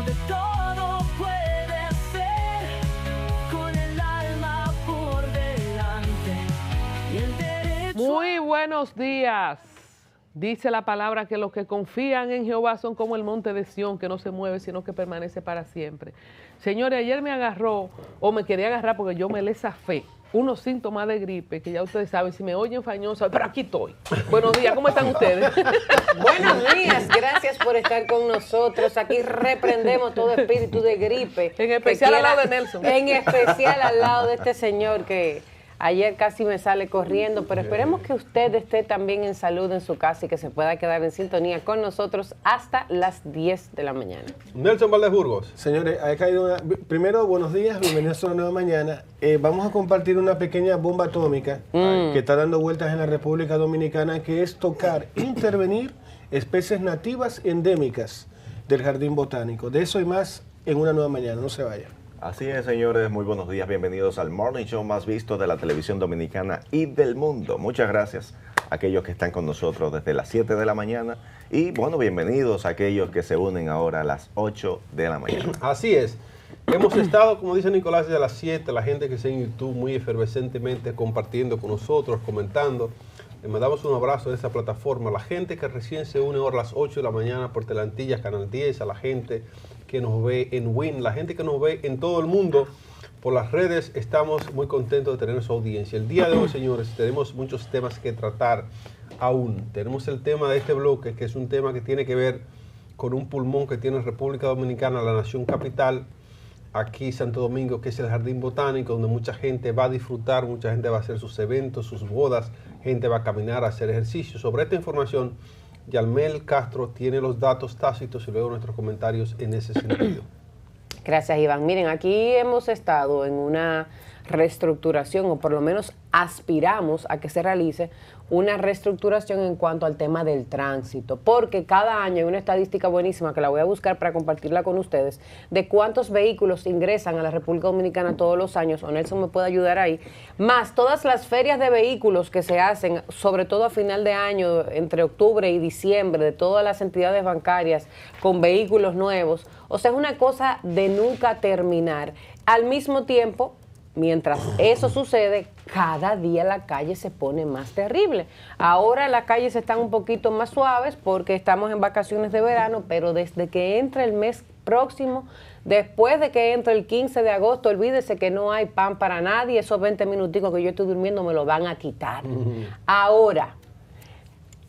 donde todo puede ser con el alma por delante y el derecho. Muy buenos días. Dice la palabra que los que confían en Jehová son como el monte de Sión, que no se mueve, sino que permanece para siempre. Señores, ayer me agarró, o me quería agarrar porque yo me le zafé, unos síntomas de gripe, que ya ustedes saben, si me oyen fañosa, pero aquí estoy. Buenos días, ¿cómo están ustedes? Buenos días, gracias por estar con nosotros. Aquí reprendemos todo espíritu de gripe. En especial al lado de Nelson. En especial al lado de este señor que ayer casi me sale corriendo, pero esperemos que usted esté también en salud en su casa y que se pueda quedar en sintonía con nosotros hasta las 10 de la mañana. Nelson Valdés Burgos. Señores, ha caído una... Primero, buenos días, bienvenidos a una nueva mañana. Vamos a compartir una pequeña bomba atómica que está dando vueltas en la República Dominicana, que es tocar, intervenir especies nativas endémicas del Jardín Botánico. De eso y más en una nueva mañana, no se vayan. Así es, señores, muy buenos días, bienvenidos al Morning Show más visto de la televisión dominicana y del mundo. Muchas gracias a aquellos que están con nosotros desde las 7 de la mañana y, bueno, bienvenidos a aquellos que se unen ahora a las 8 de la mañana. Así es. Hemos estado, como dice Nicolás, desde las 7, la gente que está en YouTube muy efervescentemente compartiendo con nosotros, comentando. Le mandamos un abrazo de esa plataforma. La gente que recién se une ahora a las 8 de la mañana por Telantillas, Canal 10, a la gente que nos ve en WIN, la gente que nos ve en todo el mundo por las redes, estamos muy contentos de tener su audiencia. El día de hoy, señores, tenemos muchos temas que tratar aún. Tenemos el tema de este bloque, que es un tema que tiene que ver con un pulmón que tiene República Dominicana, la nación capital, aquí Santo Domingo, que es el Jardín Botánico, donde mucha gente va a disfrutar, mucha gente va a hacer sus eventos, sus bodas, gente va a caminar, a hacer ejercicio. Sobre esta información, Yalmel Castro tiene los datos tácitos y luego nuestros comentarios en ese sentido. Gracias, Iván. Miren, aquí hemos estado en una reestructuración, o por lo menos aspiramos a que se realice una reestructuración en cuanto al tema del tránsito, porque cada año hay una estadística buenísima que la voy a buscar para compartirla con ustedes, de cuántos vehículos ingresan a la República Dominicana todos los años, o Nelson me puede ayudar ahí, más todas las ferias de vehículos que se hacen, sobre todo a final de año, entre octubre y diciembre, de todas las entidades bancarias con vehículos nuevos. O sea, es una cosa de nunca terminar. Al mismo tiempo, mientras eso sucede, cada día la calle se pone más terrible. Ahora las calles están un poquito más suaves porque estamos en vacaciones de verano, pero desde que entra el mes próximo, después de que entre el 15 de agosto, olvídese que no hay pan para nadie, esos 20 minuticos que yo estoy durmiendo me lo van a quitar. Ahora,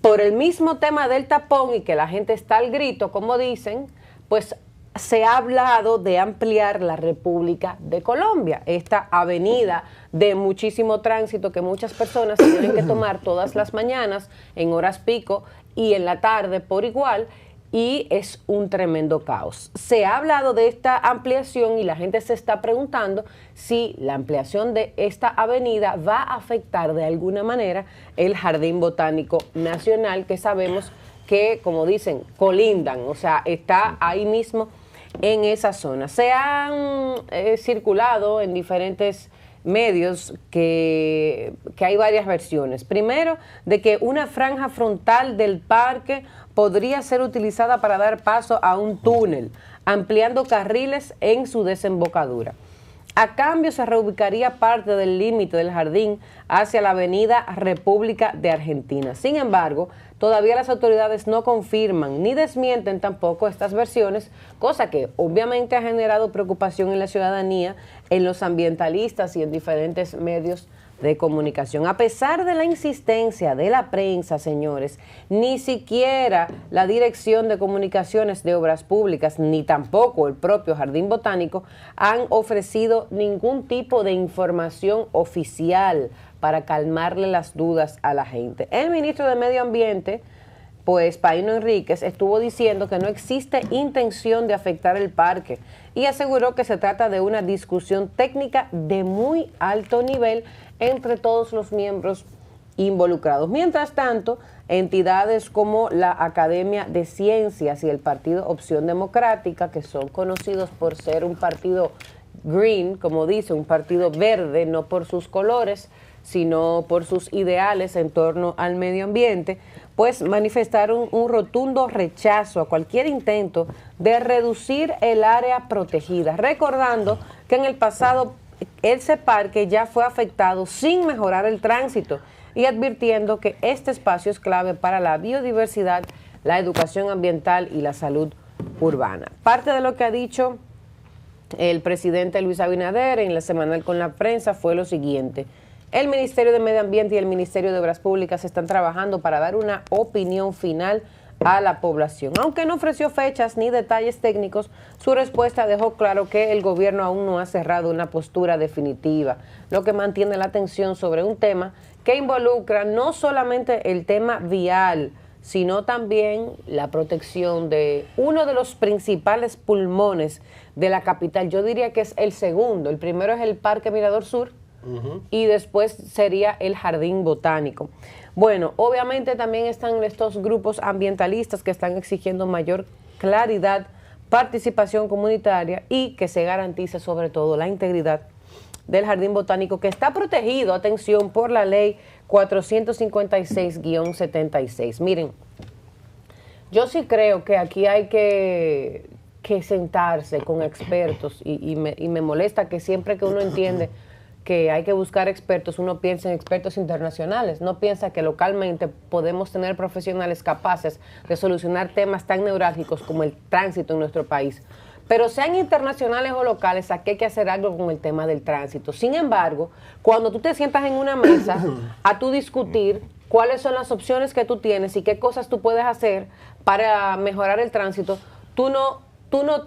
por el mismo tema del tapón y que la gente está al grito, como dicen, pues se ha hablado de ampliar la República de Colombia, esta avenida de muchísimo tránsito que muchas personas tienen que tomar todas las mañanas en horas pico y en la tarde por igual, y es un tremendo caos. Se ha hablado de esta ampliación y la gente se está preguntando si la ampliación de esta avenida va a afectar de alguna manera el Jardín Botánico Nacional, que sabemos que, como dicen, colindan, o sea, está ahí mismo en esa zona. Se han circulado en diferentes medios que hay varias versiones. Primero, de que una franja frontal del parque podría ser utilizada para dar paso a un túnel, ampliando carriles en su desembocadura. A cambio, se reubicaría parte del límite del jardín hacia la avenida República de Argentina. Sin embargo, todavía las autoridades no confirman ni desmienten tampoco estas versiones, cosa que obviamente ha generado preocupación en la ciudadanía, en los ambientalistas y en diferentes medios de comunicación. A pesar de la insistencia de la prensa, señores, ni siquiera la Dirección de Comunicaciones de Obras Públicas, ni tampoco el propio Jardín Botánico han ofrecido ningún tipo de información oficial para calmarle las dudas a la gente. El ministro de Medio Ambiente, pues Paino Enríquez, estuvo diciendo que no existe intención de afectar el parque y aseguró que se trata de una discusión técnica de muy alto nivel entre todos los miembros involucrados. Mientras tanto, entidades como la Academia de Ciencias y el Partido Opción Democrática, que son conocidos por ser un partido green, como dice, un partido verde, no por sus colores, sino por sus ideales en torno al medio ambiente, pues manifestaron un rotundo rechazo a cualquier intento de reducir el área protegida, recordando que en el pasado ese parque ya fue afectado sin mejorar el tránsito y advirtiendo que este espacio es clave para la biodiversidad, la educación ambiental y la salud urbana. Parte de lo que ha dicho el presidente Luis Abinader en la semanal con la prensa fue lo siguiente: el Ministerio de Medio Ambiente y el Ministerio de Obras Públicas están trabajando para dar una opinión final a la población. Aunque no ofreció fechas ni detalles técnicos, su respuesta dejó claro que el gobierno aún no ha cerrado una postura definitiva, lo que mantiene la atención sobre un tema que involucra no solamente el tema vial, sino también la protección de uno de los principales pulmones de la capital. Yo diría que es el segundo. El primero es el Parque Mirador Sur, y después sería el Jardín Botánico. Bueno, obviamente también están estos grupos ambientalistas que están exigiendo mayor claridad, participación comunitaria y que se garantice sobre todo la integridad del Jardín Botánico, que está protegido, atención, por la ley 456-76. Miren, yo sí creo que aquí hay que sentarse con expertos y me molesta que siempre que uno entiende que hay que buscar expertos, uno piensa en expertos internacionales, no piensa que localmente podemos tener profesionales capaces de solucionar temas tan neurálgicos como el tránsito en nuestro país. Pero sean internacionales o locales, aquí hay que hacer algo con el tema del tránsito. Sin embargo, cuando tú te sientas en una mesa a tú discutir cuáles son las opciones que tú tienes y qué cosas tú puedes hacer para mejorar el tránsito, tú no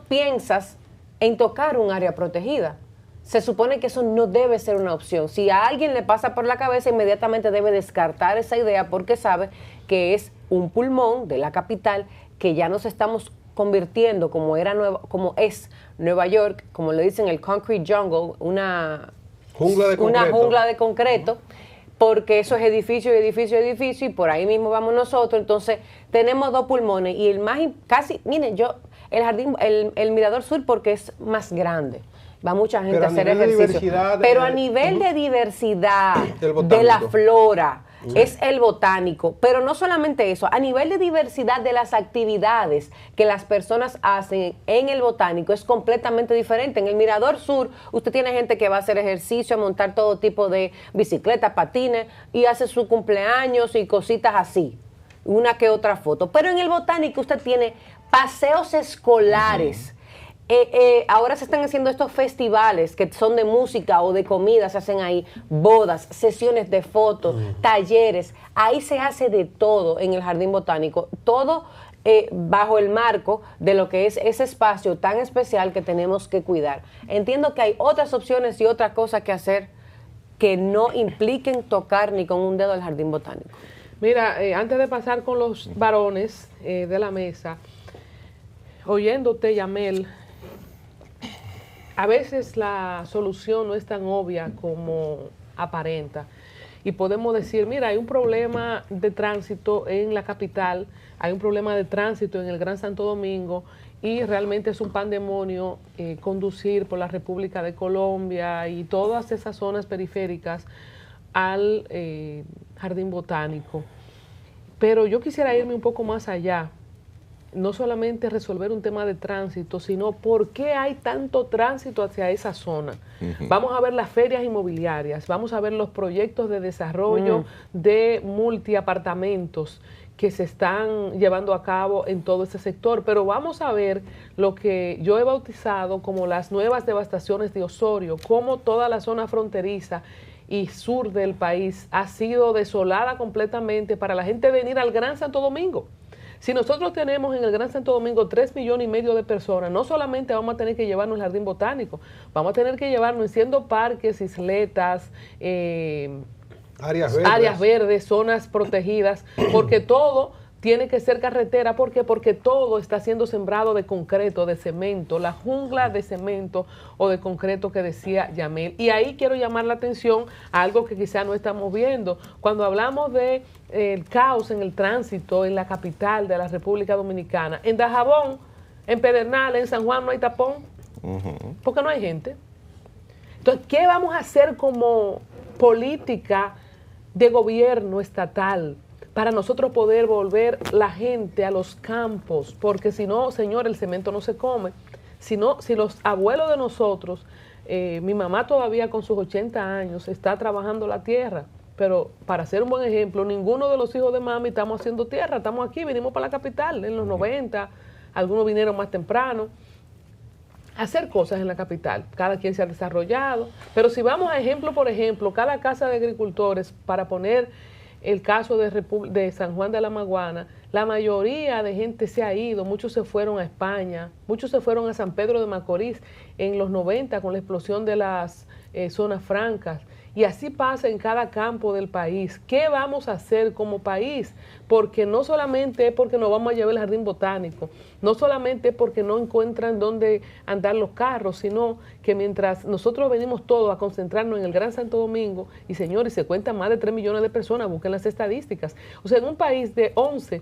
piensas en tocar un área protegida. Se supone que eso no debe ser una opción. Si a alguien le pasa por la cabeza, inmediatamente debe descartar esa idea porque sabe que es un pulmón de la capital, que ya nos estamos convirtiendo como es Nueva York, como le dicen el concrete jungle, una jungla de concreto, porque eso es edificio, edificio, edificio, y por ahí mismo vamos nosotros. Entonces tenemos dos pulmones y el más miren, el Mirador Sur porque es más grande. Va mucha gente a hacer ejercicio. Pero a nivel de diversidad de la flora, es el botánico. Pero no solamente eso, a nivel de diversidad de las actividades que las personas hacen en el botánico es completamente diferente. En el Mirador Sur, usted tiene gente que va a hacer ejercicio, a montar todo tipo de bicicletas, patines, y hace su cumpleaños y cositas así. Una que otra foto. Pero en el botánico usted tiene paseos escolares. Ahora se están haciendo estos festivales que son de música o de comida, se hacen ahí bodas, sesiones de fotos, talleres. Ahí se hace de todo en el Jardín Botánico, todo bajo el marco de lo que es ese espacio tan especial que tenemos que cuidar. Entiendo que hay otras opciones y otras cosas que hacer que no impliquen tocar ni con un dedo el Jardín Botánico. Mira, antes de pasar con los varones de la mesa, oyéndote, Yamel, a veces la solución no es tan obvia como aparenta. Y podemos decir, mira, hay un problema de tránsito en la capital, hay un problema de tránsito en el Gran Santo Domingo, y realmente es un pandemonio conducir por la República de Colombia y todas esas zonas periféricas al Jardín Botánico. Pero yo quisiera irme un poco más allá. No solamente resolver un tema de tránsito, sino por qué hay tanto tránsito hacia esa zona. Vamos a ver las ferias inmobiliarias, vamos a ver los proyectos de desarrollo de multiapartamentos que se están llevando a cabo en todo ese sector, pero vamos a ver lo que yo he bautizado como las nuevas devastaciones de Osorio, cómo toda la zona fronteriza y sur del país ha sido desolada completamente para la gente venir al Gran Santo Domingo. Si nosotros tenemos en el Gran Santo Domingo 3,5 millones de personas, no solamente vamos a tener que llevarnos al Jardín Botánico, vamos a tener que llevarnos siendo parques, isletas, áreas verdes, zonas protegidas, porque todo tiene que ser carretera. ¿Por qué? Porque todo está siendo sembrado de concreto, de cemento, la jungla de cemento o de concreto que decía Yamel. Y ahí quiero llamar la atención a algo que quizá no estamos viendo. Cuando hablamos de el caos en el tránsito en la capital de la República Dominicana, en Dajabón, en Pedernales, en San Juan no hay tapón, porque no hay gente. Entonces, ¿qué vamos a hacer como política de gobierno estatal para nosotros poder volver la gente a los campos, porque si no, señor, el cemento no se come. Si los abuelos de nosotros, mi mamá todavía con sus 80 años está trabajando la tierra, pero para hacer un buen ejemplo, ninguno de los hijos de mami estamos haciendo tierra, estamos aquí, vinimos para la capital en los 90, algunos vinieron más temprano, a hacer cosas en la capital, cada quien se ha desarrollado, pero si vamos a ejemplo por ejemplo, cada casa de agricultores, para poner el caso de San Juan de la Maguana, la mayoría de gente se ha ido, muchos se fueron a España, muchos se fueron a San Pedro de Macorís en los 90 con la explosión de las zonas francas. Y así pasa en cada campo del país. ¿Qué vamos a hacer como país? Porque no solamente es porque nos vamos a llevar el jardín botánico, no solamente es porque no encuentran dónde andar los carros, sino que mientras nosotros venimos todos a concentrarnos en el Gran Santo Domingo, y señores, se cuentan más de 3 millones de personas, busquen las estadísticas. O sea, en un país de 11,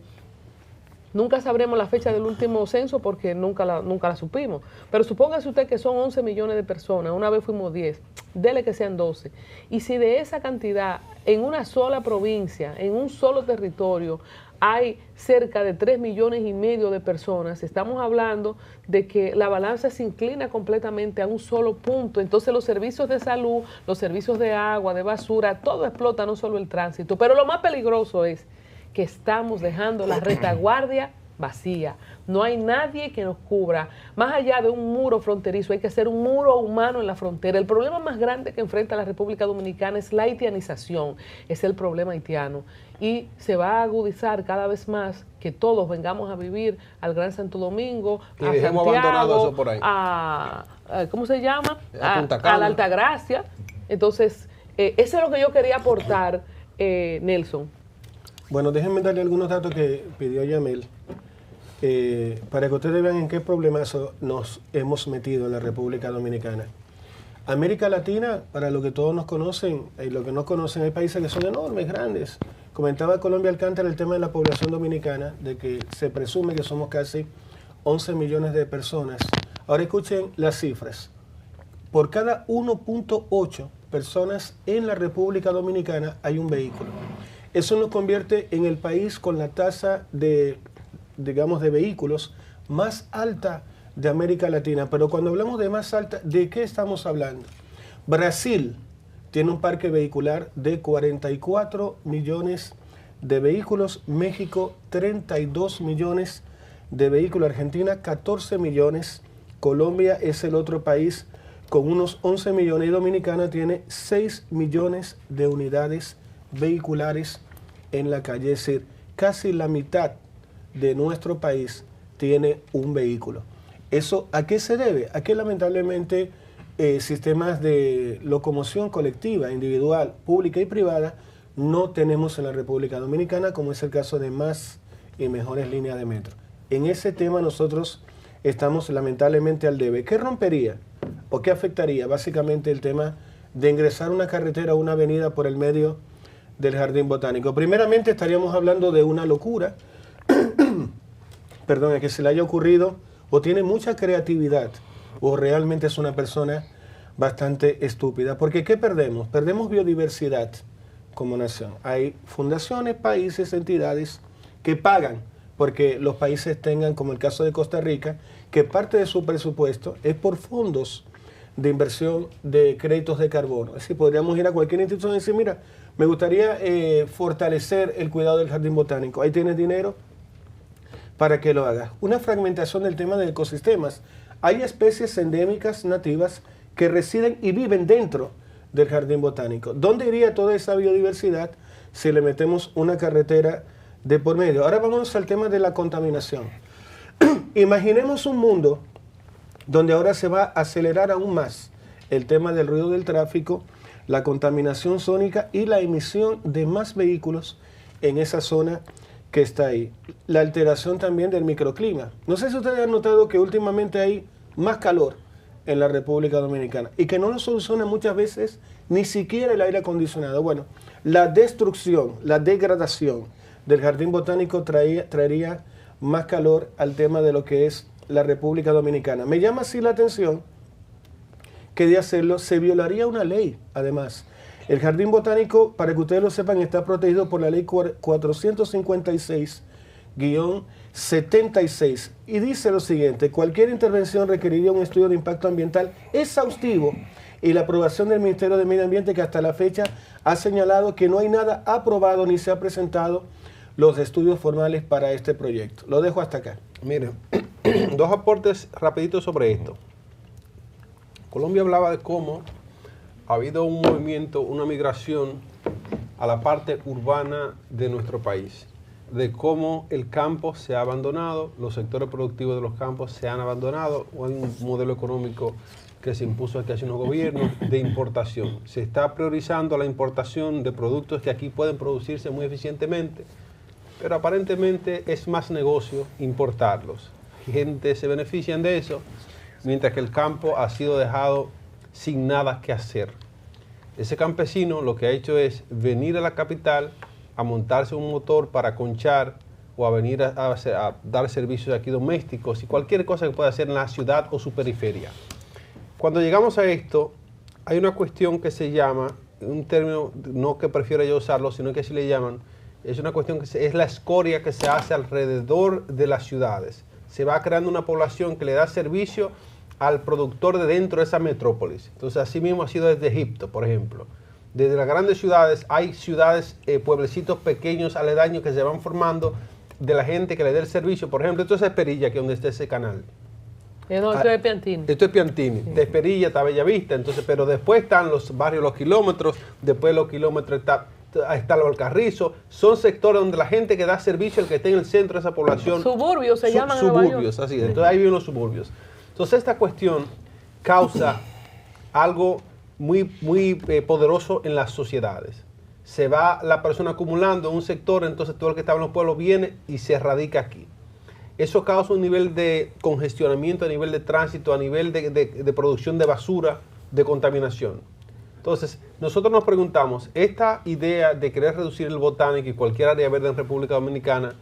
nunca sabremos la fecha del último censo porque nunca la supimos. Pero supóngase usted que son 11 millones de personas, una vez fuimos 10, dele que sean 12. Y si de esa cantidad, en una sola provincia, en un solo territorio, hay cerca de 3,5 millones de personas, estamos hablando de que la balanza se inclina completamente a un solo punto. Entonces los servicios de salud, los servicios de agua, de basura, todo explota, no solo el tránsito. Pero lo más peligroso es que estamos dejando la retaguardia vacía. No hay nadie que nos cubra. Más allá de un muro fronterizo, hay que hacer un muro humano en la frontera. El problema más grande que enfrenta la República Dominicana es la haitianización, es el problema haitiano. Y se va a agudizar cada vez más que todos vengamos a vivir al Gran Santo Domingo, Y a dejemos Santiago, abandonado eso por ahí. ¿cómo se llama? A Punta Cana. A la Altagracia. Entonces, eso es lo que yo quería aportar, Nelson. Bueno, déjenme darle algunos datos que pidió Yamel, para que ustedes vean en qué problemazo nos hemos metido en la República Dominicana. América Latina, para lo que todos nos conocen, y lo que no conocen, hay países que son enormes, grandes. Comentaba Colombia Alcántara el tema de la población dominicana, de que se presume que somos casi 11 millones de personas. Ahora escuchen las cifras. Por cada 1.8 personas en la República Dominicana hay un vehículo. Eso nos convierte en el país con la tasa de, digamos, de vehículos más alta de América Latina. Pero cuando hablamos de más alta, ¿de qué estamos hablando? Brasil tiene un parque vehicular de 44 millones de vehículos, México 32 millones de vehículos, Argentina 14 millones, Colombia es el otro país con unos 11 millones y Dominicana tiene 6 millones de unidades vehiculares en la calle. Es decir, casi la mitad de nuestro país tiene un vehículo. ¿Eso a qué se debe? A que lamentablemente sistemas de locomoción colectiva, individual, pública y privada no tenemos en la República Dominicana, como es el caso de más y mejores líneas de metro. En ese tema nosotros estamos lamentablemente al debe. ¿Qué rompería o qué afectaría? Básicamente el tema de ingresar una carretera o una avenida por el medio del Jardín Botánico. Primeramente estaríamos hablando de una locura, perdón, a que se le haya ocurrido o tiene mucha creatividad o realmente es una persona bastante estúpida. Porque ¿qué perdemos? Perdemos biodiversidad como nación. Hay fundaciones, países, entidades que pagan porque los países tengan, como el caso de Costa Rica, que parte de su presupuesto es por fondos de inversión de créditos de carbono. Es decir, podríamos ir a cualquier institución y decir, mira, me gustaría fortalecer el cuidado del jardín botánico. Ahí tienes dinero para que lo hagas. Una fragmentación del tema de ecosistemas. Hay especies endémicas nativas que residen y viven dentro del jardín botánico. ¿Dónde iría toda esa biodiversidad si le metemos una carretera de por medio? Ahora vamos al tema de la contaminación. Imaginemos un mundo donde ahora se va a acelerar aún más el tema del ruido del tráfico, la contaminación sónica y la emisión de más vehículos en esa zona que está ahí. La alteración también del microclima. No sé si ustedes han notado que últimamente hay más calor en la República Dominicana y que no lo soluciona muchas veces ni siquiera el aire acondicionado. Bueno, la destrucción, la degradación del jardín botánico traería más calor al tema de lo que es la República Dominicana. Me llama así la atención que de hacerlo se violaría una ley, además. El Jardín Botánico, para que ustedes lo sepan, está protegido por la ley 456-76 y dice lo siguiente: cualquier intervención requeriría un estudio de impacto ambiental exhaustivo y la aprobación del Ministerio de Medio Ambiente, que hasta la fecha ha señalado que no hay nada aprobado ni se ha presentado los estudios formales para este proyecto. Lo dejo hasta acá. Miren, dos aportes rapiditos sobre esto. Colombia hablaba de cómo ha habido un movimiento, una migración a la parte urbana de nuestro país, de cómo el campo se ha abandonado, los sectores productivos de los campos se han abandonado, o hay un modelo económico que se impuso aquí hace unos gobiernos de importación. Se está priorizando la importación de productos que aquí pueden producirse muy eficientemente, pero aparentemente es más negocio importarlos. Gente se benefician de eso, mientras que el campo ha sido dejado sin nada que hacer. Ese campesino lo que ha hecho es venir a la capital a montarse un motor para conchar o a venir a dar servicios aquí domésticos y cualquier cosa que pueda hacer en la ciudad o su periferia. Cuando llegamos a esto, hay una cuestión que se llama, un término no que prefiero yo usarlo, sino que así le llaman, es una cuestión que es la escoria que se hace alrededor de las ciudades. Se va creando una población que le da servicio al productor de dentro de esa metrópolis. Entonces, así mismo ha sido desde Egipto, por ejemplo. Desde las grandes ciudades, hay ciudades, pueblecitos pequeños, aledaños, que se van formando de la gente que le dé el servicio. Por ejemplo, esto es Esperilla, que es donde está ese canal. No, esto es Piantini. Esto es Piantini. De Esperilla está Bellavista, entonces, pero después están los barrios Los Kilómetros, después de Los Kilómetros está el Alcarrizo. Son sectores donde la gente que da servicio, el que esté en el centro de esa población. Suburbios se llaman en Nueva York. Suburbios, así es. Entonces ahí viven los suburbios. Entonces esta cuestión causa algo muy poderoso en las sociedades. Se va la persona acumulando en un sector, entonces todo el que estaba en los pueblos viene y se radica aquí. Eso causa un nivel de congestionamiento, a nivel de tránsito, a nivel de producción de basura, de contaminación. Entonces, nosotros nos preguntamos, esta idea de querer reducir el botánico y cualquier área verde en República Dominicana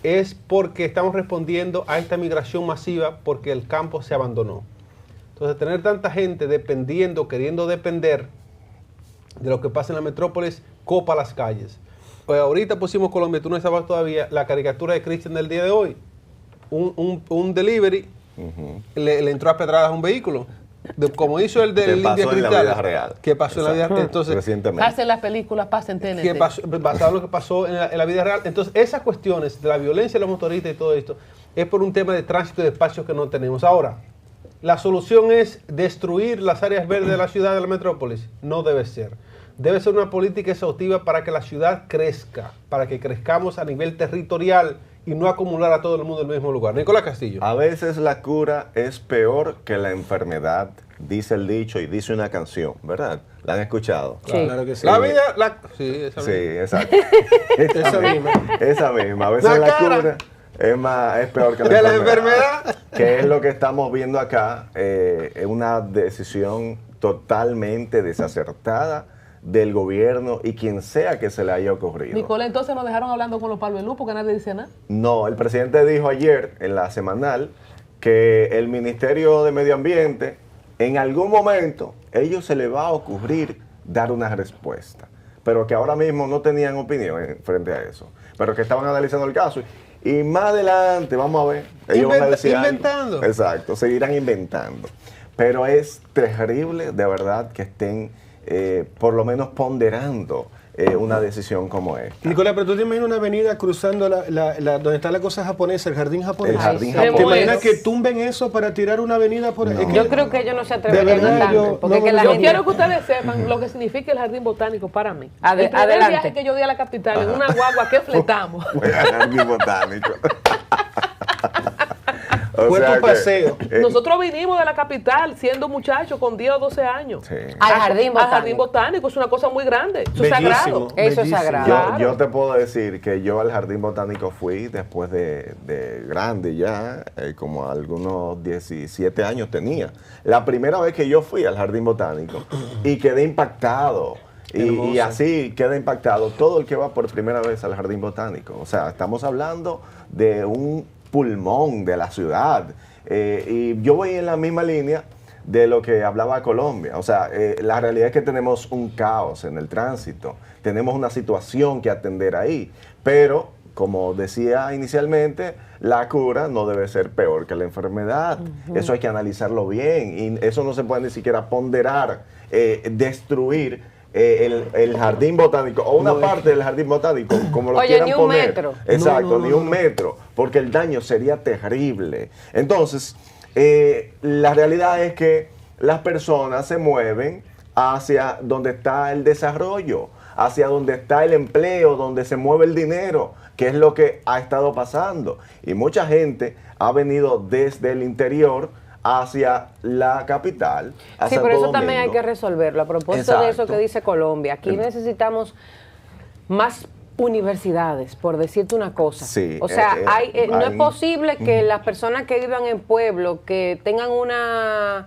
es porque estamos respondiendo a esta migración masiva porque el campo se abandonó. Entonces, tener tanta gente dependiendo, queriendo depender de lo que pasa en la metrópolis, copa las calles. Pues ahorita pusimos Colombia, tú no sabes todavía, la caricatura de Cristian del día de hoy. Un delivery le entró a pedradas a un vehículo. Como hizo el del India Cristal. ¿Qué pasó en la vida real? ¿Qué pasó en la vida real? Entonces, recientemente. Pasen las películas, pasen TNT. ¿Qué pasó, basado en lo que pasó en la vida real? Entonces, esas cuestiones de la violencia de los motoristas y todo esto es por un tema de tránsito y de espacios que no tenemos. Ahora, ¿la solución es destruir las áreas verdes de la ciudad, de la metrópolis? No debe ser. Debe ser una política exhaustiva para que la ciudad crezca, para que crezcamos a nivel territorial y no acumular a todo el mundo en el mismo lugar. Nicolás Castillo. A veces la cura es peor que la enfermedad, dice el dicho y dice una canción, ¿verdad? ¿La han escuchado? Sí. Claro que sí. La vida, sí, esa Sí, misma. exacto. Esa misma. Esa misma. A veces La la cara. cura es peor que ¿De la la enfermedad. enfermedad? Que es lo que estamos viendo acá, es una decisión totalmente desacertada del gobierno y quien sea que se le haya ocurrido. Nicolás, entonces nos dejaron hablando con los palvelú porque nadie dice nada. No, el presidente dijo ayer en la semanal que el Ministerio de Medio Ambiente, en algún momento, ellos se les va a ocurrir dar una respuesta, pero que ahora mismo no tenían opinión frente a eso, pero que estaban analizando el caso. Y más adelante, vamos a ver, ellos van a decir algo. Inventando. Exacto, seguirán inventando. Pero es terrible, de verdad, que estén por lo menos ponderando una decisión como esta. Nicolás, pero tú te imaginas una avenida cruzando donde está la cosa japonesa, el jardín japonés. El jardín Ay, ¿Te japonés. imaginas que tumben eso para tirar una avenida por ahí? No. Yo creo que ellos no se atreverían verdad, a tanto, yo- porque no, es que la Yo gente... quiero que ustedes sepan lo que significa el jardín botánico para mí. El primer adelante. viaje que yo di a la capital en una guagua que fletamos. Fue al jardín botánico. O Fue sea tu paseo. Nosotros vinimos de la capital siendo muchachos con 10 o 12 años. Sí. Al jardín Al botánico. jardín botánico es una cosa muy grande. Eso es Bellísimo. sagrado. Eso es Bellísimo. sagrado. Claro. Yo te puedo decir que yo al jardín botánico fui después de grande ya, como algunos 17 años tenía. La primera vez que yo fui al jardín botánico y quedé impactado. Y Hermoso. así queda impactado todo el que va por primera vez al jardín botánico. O sea, estamos hablando de un pulmón de la ciudad. Y yo voy en la misma línea de lo que hablaba Colombia. O sea, la realidad es que tenemos un caos en el tránsito, tenemos una situación que atender ahí, pero como decía inicialmente, la cura no debe ser peor que la enfermedad. Eso hay que analizarlo bien y eso no se puede ni siquiera ponderar, destruir el jardín botánico o una parte del jardín botánico, como lo quieran ni un poner. metro. Exacto, ni un metro, porque el daño sería terrible. Entonces, la realidad es que las personas se mueven hacia donde está el desarrollo, hacia donde está el empleo, donde se mueve el dinero, que es lo que ha estado pasando. Y mucha gente ha venido desde el interior hacia la capital. Sí, pero eso también hay que resolverlo. A propósito de eso Exacto. que dice Colombia, aquí necesitamos más universidades, por decirte una cosa. Sí, o sea, no es posible que las personas que vivan en pueblo, que tengan una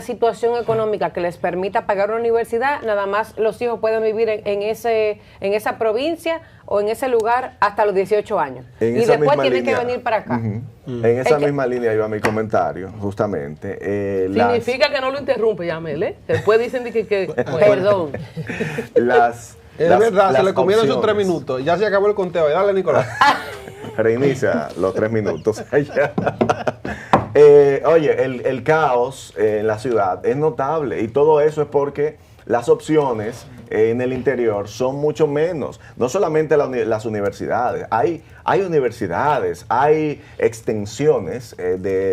situación económica que les permita pagar una universidad, nada más los hijos pueden vivir en esa provincia o en ese lugar hasta los 18 años. Y después tienen que venir para acá. En esa misma línea iba mi comentario, justamente. Significa que no lo interrumpe, Yamel, ¿eh? Después dicen que Perdón. Es verdad, se las le comieron sus 3 opciones. minutos. Ya se acabó el conteo. Dale, Nicolás. Reinicia los 3 minutos. Oye, el caos en la ciudad es notable y todo eso es porque las opciones en el interior son mucho menos. No solamente las universidades, hay universidades, hay extensiones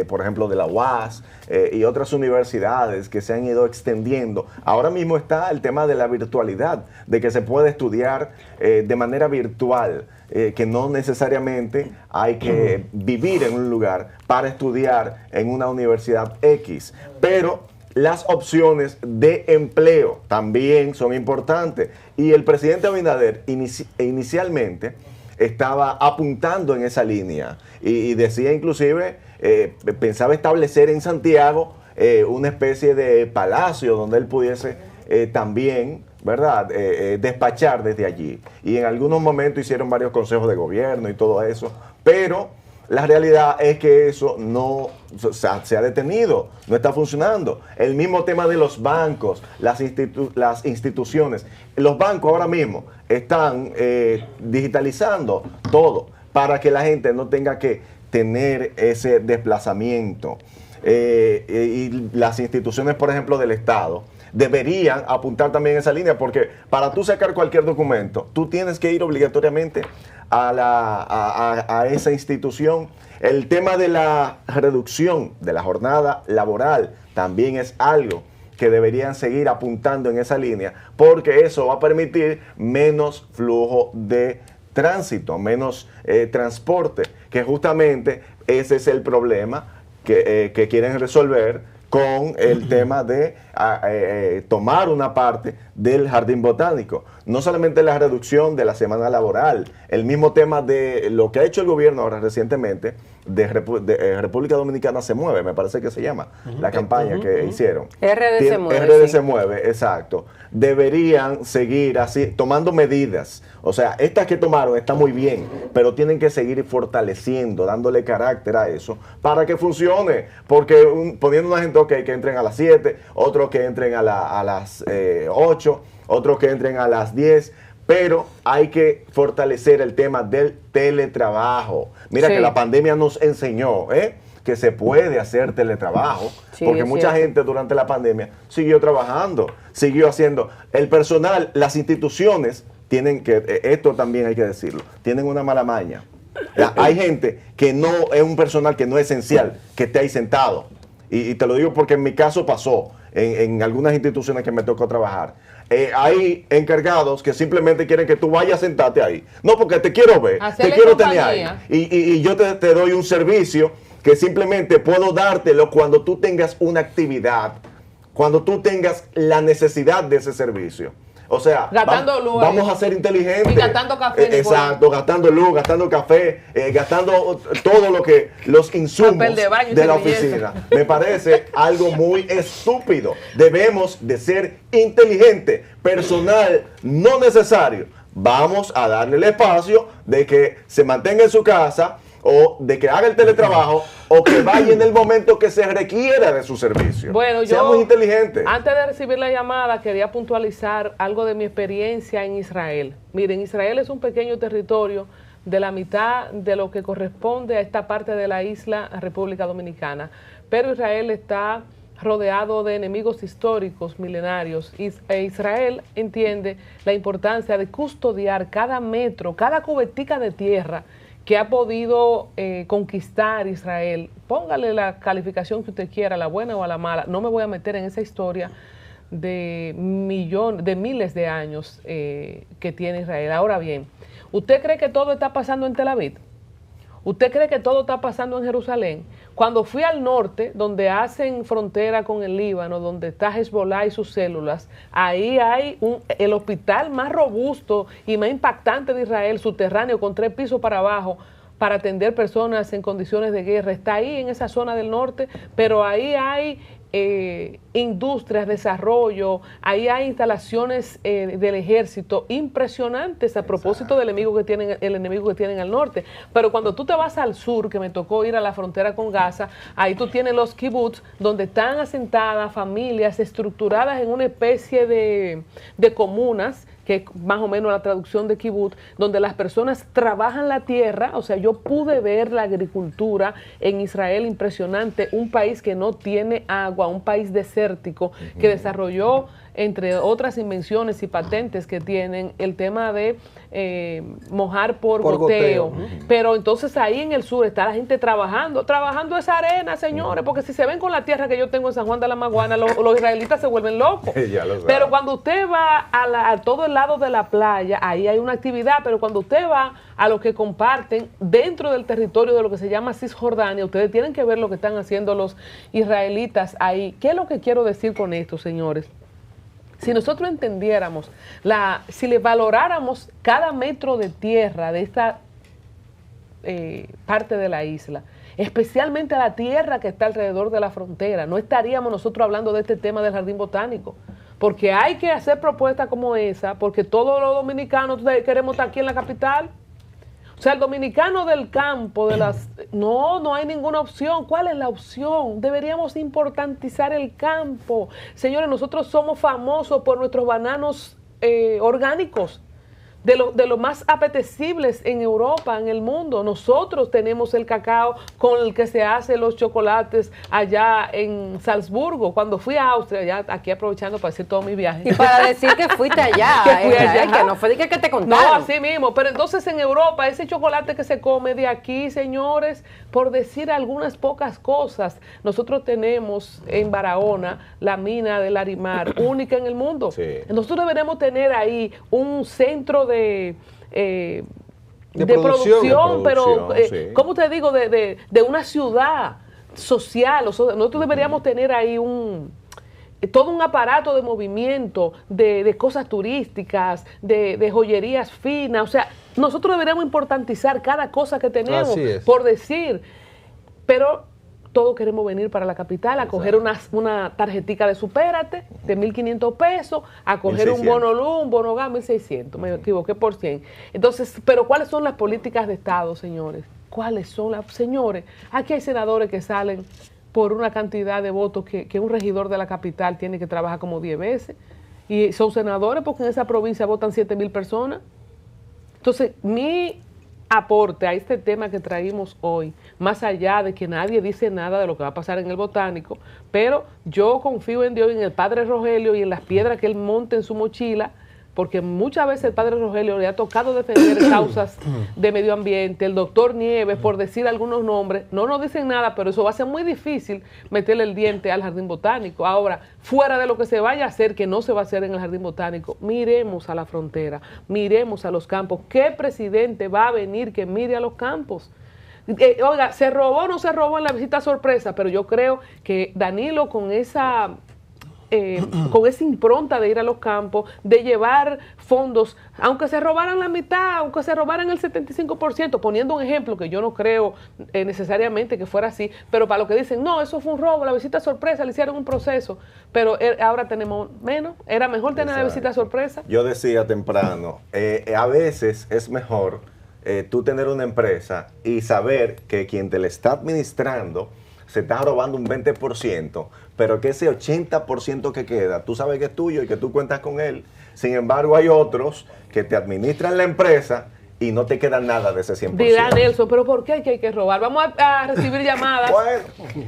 por ejemplo, de la UAS y otras universidades que se han ido extendiendo. Ahora mismo está el tema de la virtualidad, de que se puede estudiar de manera virtual. Que no necesariamente hay que vivir en un lugar para estudiar en una universidad X, pero las opciones de empleo también son importantes. Y el presidente Abinader inicialmente estaba apuntando en esa línea y decía inclusive, pensaba establecer en Santiago una especie de palacio donde él pudiese también, ¿verdad?, despachar desde allí. Y en algunos momentos hicieron varios consejos de gobierno y todo eso, pero la realidad es que eso no se ha detenido, no está funcionando. El mismo tema de los bancos, las instituciones. Los bancos ahora mismo están digitalizando todo para que la gente no tenga que tener ese desplazamiento. Y las instituciones, por ejemplo, del Estado, deberían apuntar también esa línea, porque para tú sacar cualquier documento, tú tienes que ir obligatoriamente a esa institución. El tema de la reducción de la jornada laboral también es algo que deberían seguir apuntando en esa línea, porque eso va a permitir menos flujo de tránsito, menos transporte, que justamente ese es el problema que quieren resolver con el tema de tomar una parte del jardín botánico. No solamente la reducción de la semana laboral, el mismo tema de lo que ha hecho el gobierno ahora recientemente de República Dominicana se mueve, me parece que se llama, la campaña que hicieron. RD se mueve. RD sí. se mueve, exacto. Deberían seguir así, tomando medidas. O sea, estas que tomaron están muy bien, pero tienen que seguir fortaleciendo, dándole carácter a eso, para que funcione. Porque poniendo una gente, ok, que entren a las 7, otros que entren a las 8, otros que entren a las 10, pero hay que fortalecer el tema del teletrabajo. Mira Sí. que la pandemia nos enseñó, que se puede hacer teletrabajo, Sí, porque es mucha cierto. gente durante la pandemia siguió trabajando, siguió haciendo. El personal, las instituciones tienen que, esto también hay que decirlo, tienen una mala maña. Hay gente que no es un personal que no es esencial, que esté ahí sentado. Y te lo digo porque en mi caso pasó, en algunas instituciones que me tocó trabajar. Hay encargados que simplemente quieren que tú vayas a sentarte ahí. No, porque te quiero ver, Hacerle te quiero tener ahí. compañía. Y yo te doy un servicio que simplemente puedo dártelo cuando tú tengas una actividad, cuando tú tengas la necesidad de ese servicio. O sea, Gastando luz vamos ahí. a ser inteligentes. Y gastando café, Nicolás. Exacto, gastando luz, gastando café, gastando todo los insumos Papel de baño y de la servilleta. oficina. Me parece algo muy estúpido. Debemos de ser inteligentes. Personal no necesario. Vamos a darle el espacio de que se mantenga en su casa, o de que haga el teletrabajo o que vaya en el momento que se requiera de su servicio. Bueno, Seamos inteligentes. Antes de recibir la llamada, quería puntualizar algo de mi experiencia en Israel. Miren, Israel es un pequeño territorio de la mitad de lo que corresponde a esta parte de la isla República Dominicana, pero Israel está rodeado de enemigos históricos milenarios e Israel entiende la importancia de custodiar cada metro, cada cubetica de tierra que ha podido conquistar Israel. Póngale la calificación que usted quiera, la buena o a la mala. No me voy a meter en esa historia de miles de años que tiene Israel. Ahora bien, ¿usted cree que todo está pasando en Tel Aviv? ¿Usted cree que todo está pasando en Jerusalén? Cuando fui al norte, donde hacen frontera con el Líbano, donde está Hezbollah y sus células, ahí hay el hospital más robusto y más impactante de Israel, subterráneo, con 3 pisos para abajo, para atender personas en condiciones de guerra. Está ahí en esa zona del norte, pero ahí hay industrias, desarrollo, ahí hay instalaciones del ejército impresionantes a propósito del enemigo que tienen al norte. Pero cuando tú te vas al sur, que me tocó ir a la frontera con Gaza, ahí tú tienes los kibbutz, donde están asentadas familias estructuradas en una especie de comunas, que es más o menos la traducción de kibbutz, donde las personas trabajan la tierra. O sea, yo pude ver la agricultura en Israel impresionante, un país que no tiene agua, un país desértico, que desarrolló, entre otras invenciones y patentes que tienen, el tema de mojar por goteo. Pero entonces ahí en el sur está la gente trabajando esa arena, señores, porque si se ven con la tierra que yo tengo en San Juan de la Maguana, los israelitas se vuelven locos. Pero cuando usted va a todo el lado de la playa, ahí hay una actividad, pero cuando usted va a lo que comparten dentro del territorio de lo que se llama Cisjordania, ustedes tienen que ver lo que están haciendo los israelitas ahí. ¿Qué es lo que quiero decir con esto, señores? Si nosotros entendiéramos, si le valoráramos cada metro de tierra de esta parte de la isla, especialmente la tierra que está alrededor de la frontera, no estaríamos nosotros hablando de este tema del jardín botánico. Porque hay que hacer propuestas como esa, porque todos los dominicanos queremos estar aquí en la capital. O sea, el dominicano del campo, no hay ninguna opción. ¿Cuál es la opción? Deberíamos importantizar el campo. Señores, nosotros somos famosos por nuestros bananos orgánicos, de los más apetecibles en Europa, en el mundo. Nosotros tenemos el cacao con el que se hacen los chocolates allá en Salzburgo. Cuando fui a Austria, ya aquí aprovechando para decir todo mi viaje. Y para decir que fuiste allá, que fui allá. Que no fue de que te contaron. No, así mismo. Pero entonces en Europa, ese chocolate que se come de aquí, señores, por decir algunas pocas cosas, nosotros tenemos en Barahona la mina del Larimar, única en el mundo. Sí. Nosotros deberemos tener ahí un centro de producción, pero, sí. ¿Cómo te digo? De una ciudad social. Nosotros deberíamos tener ahí todo un aparato de movimiento, de cosas turísticas, de joyerías finas. O sea, nosotros deberíamos importantizar cada cosa que tenemos, por decir, pero todos queremos venir para la capital a coger una tarjetica de Supérate de 1.500 pesos, a coger 1.600. Un bono luz, un bono gas, 1.600, me equivoqué por 100. Entonces, pero ¿cuáles son las políticas de Estado, señores? ¿Cuáles son las? Señores, aquí hay senadores que salen por una cantidad de votos que un regidor de la capital tiene que trabajar como 10 veces, y son senadores porque en esa provincia votan 7.000 personas. Entonces, mi aporte a este tema que traímos hoy, más allá de que nadie dice nada de lo que va a pasar en el botánico, pero yo confío en Dios y en el Padre Rogelio y en las piedras que él monte en su mochila, porque muchas veces el Padre Rogelio le ha tocado defender causas de medio ambiente, el doctor Nieves, por decir algunos nombres, no nos dicen nada, pero eso va a ser muy difícil meterle el diente al jardín botánico. Ahora, fuera de lo que se vaya a hacer, que no se va a hacer en el jardín botánico, miremos a la frontera, miremos a los campos. ¿Qué presidente va a venir que mire a los campos? Oiga, ¿se robó o no se robó en la visita sorpresa? Pero yo creo que Danilo con esa impronta de ir a los campos, de llevar fondos, aunque se robaran la mitad, aunque se robaran el 75%, poniendo un ejemplo que yo no creo necesariamente que fuera así, pero para lo que dicen, no, eso fue un robo, la visita sorpresa, le hicieron un proceso, pero ahora tenemos menos, era mejor tener la visita sorpresa. Yo decía temprano, a veces es mejor tú tener una empresa y saber que quien te la está administrando se está robando un 20%, pero que ese 80% que queda, tú sabes que es tuyo y que tú cuentas con él. Sin embargo, hay otros que te administran la empresa y no te queda nada de ese 100%. Dirá Nelson, pero ¿por qué hay que robar? Vamos a recibir llamadas. Bueno.